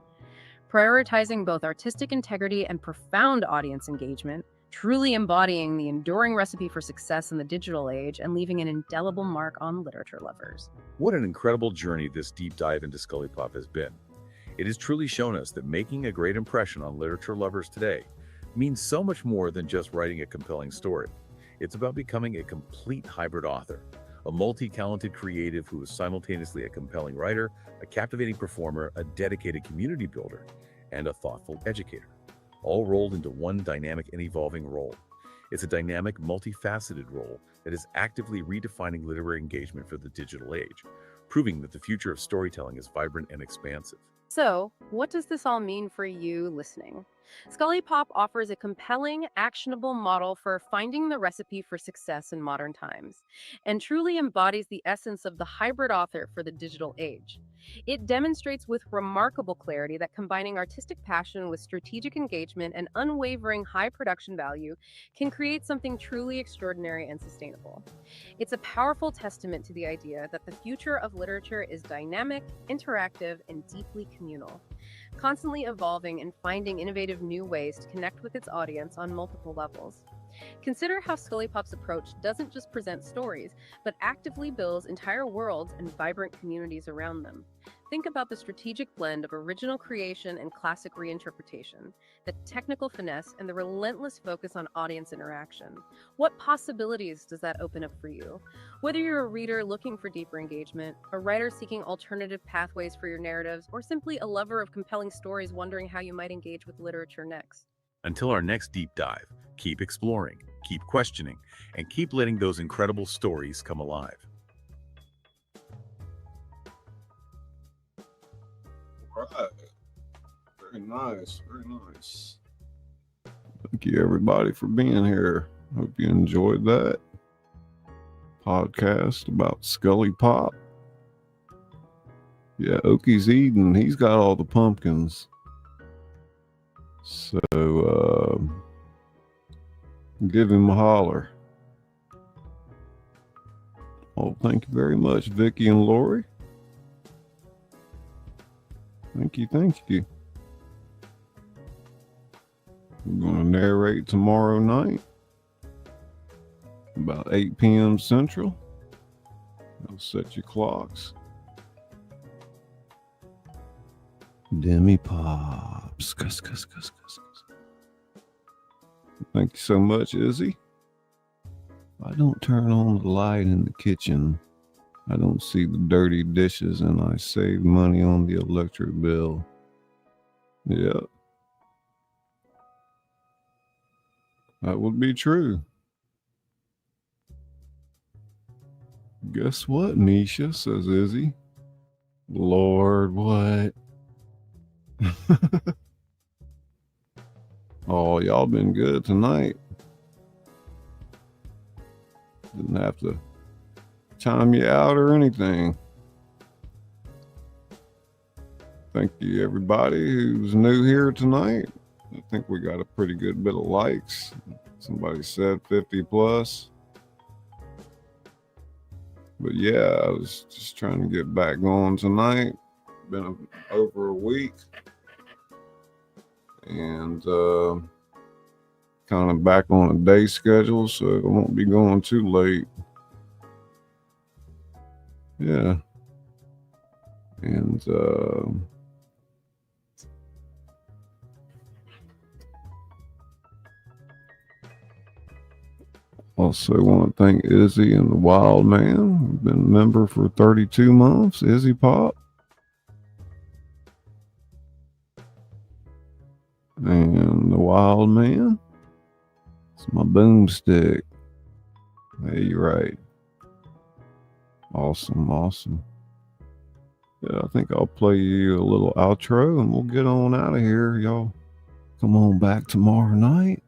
Prioritizing both artistic integrity and profound audience engagement, truly embodying the enduring recipe for success in the digital age and leaving an indelible mark on literature lovers. What an incredible journey this deep dive into ScullyPop has been. It has truly shown us that making a great impression on literature lovers today means so much more than just writing a compelling story. It's about becoming a complete hybrid author, a multi-talented creative who is simultaneously a compelling writer, a captivating performer, a dedicated community builder, and a thoughtful educator, all rolled into one dynamic and evolving role. It's a dynamic, multifaceted role that is actively redefining literary engagement for the digital age, proving that the future of storytelling is vibrant and expansive. So, what does this all mean for you listening? ScullyPop offers a compelling, actionable model for finding the recipe for success in modern times, and truly embodies the essence of the hybrid author for the digital age. It demonstrates with remarkable clarity that combining artistic passion with strategic engagement and unwavering high production value can create something truly extraordinary and sustainable. It's a powerful testament to the idea that the future of literature is dynamic, interactive, and deeply communal, constantly evolving and finding innovative new ways to connect with its audience on multiple levels. Consider how ScullyPop's approach doesn't just present stories, but actively builds entire worlds and vibrant communities around them. Think about the strategic blend of original creation and classic reinterpretation, the technical finesse, and the relentless focus on audience interaction. What possibilities does that open up for you? Whether you're a reader looking for deeper engagement, a writer seeking alternative pathways for your narratives, or simply a lover of compelling stories wondering how you might engage with literature next. Until our next deep dive, keep exploring, keep questioning, and keep letting those incredible stories come alive. Right. Very nice. Very nice. Thank you, everybody, for being here. Hope you enjoyed that podcast about ScullyPop. Yeah, Oakie's eating. He's got all the pumpkins. So, give him a holler. Oh, thank you very much, Vicky and Lori. Thank you. We're going to narrate tomorrow night, about 8 p.m. Central. I'll set your clocks. Demi Pops. Cuss. Thank you so much, Izzy. If I don't turn on the light in the kitchen, I don't see the dirty dishes and I save money on the electric bill. Yep. That would be true. Guess what, Nisha, says Izzy. Lord, what? Oh, y'all been good tonight. Didn't have to time you out or anything. Thank you, everybody who's new here tonight. I think we got a pretty good bit of likes. Somebody said 50 plus. But yeah, I was just trying to get back going tonight. Been over a week. And kind of back on a day schedule, so I won't be going too late. Yeah. And also want to thank Izzy and the Wild Man. We've been a member for 32 months. Izzy Pop. And the Wild Man. It's my boomstick. Hey, you're right. Awesome. Yeah, I think I'll play you a little outro and we'll get on out of here. Y'all come on back tomorrow night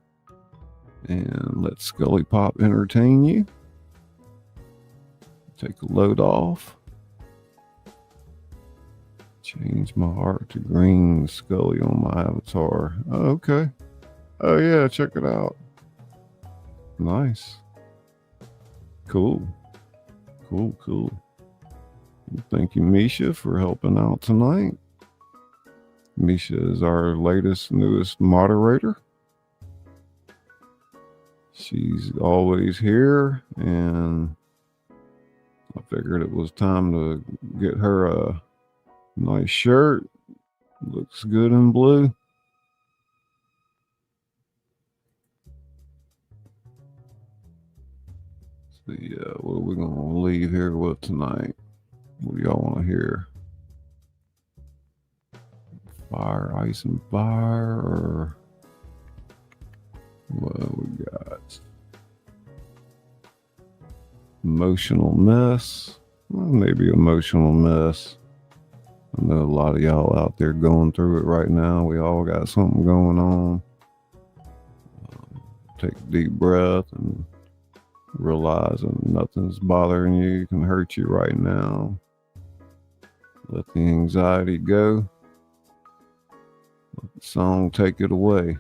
and let ScullyPop entertain you. Take a load off. Change my heart to green Scully on my avatar. Oh, okay. Oh yeah, check it out. Nice. Cool. Thank you, Misha, for helping out tonight. Misha is our newest moderator. she's always here, and I figured it was time to get her a nice shirt. Looks good in blue. See, what are we gonna leave here with tonight? What do y'all want to hear? Fire, ice, and fire, or what we got? Emotional mess. Well, maybe emotional mess. I know a lot of y'all out there going through it right now. We all got something going on. Take a deep breath and realize that nothing's bothering you, can hurt you right now. Let the anxiety go. Let the song take it away.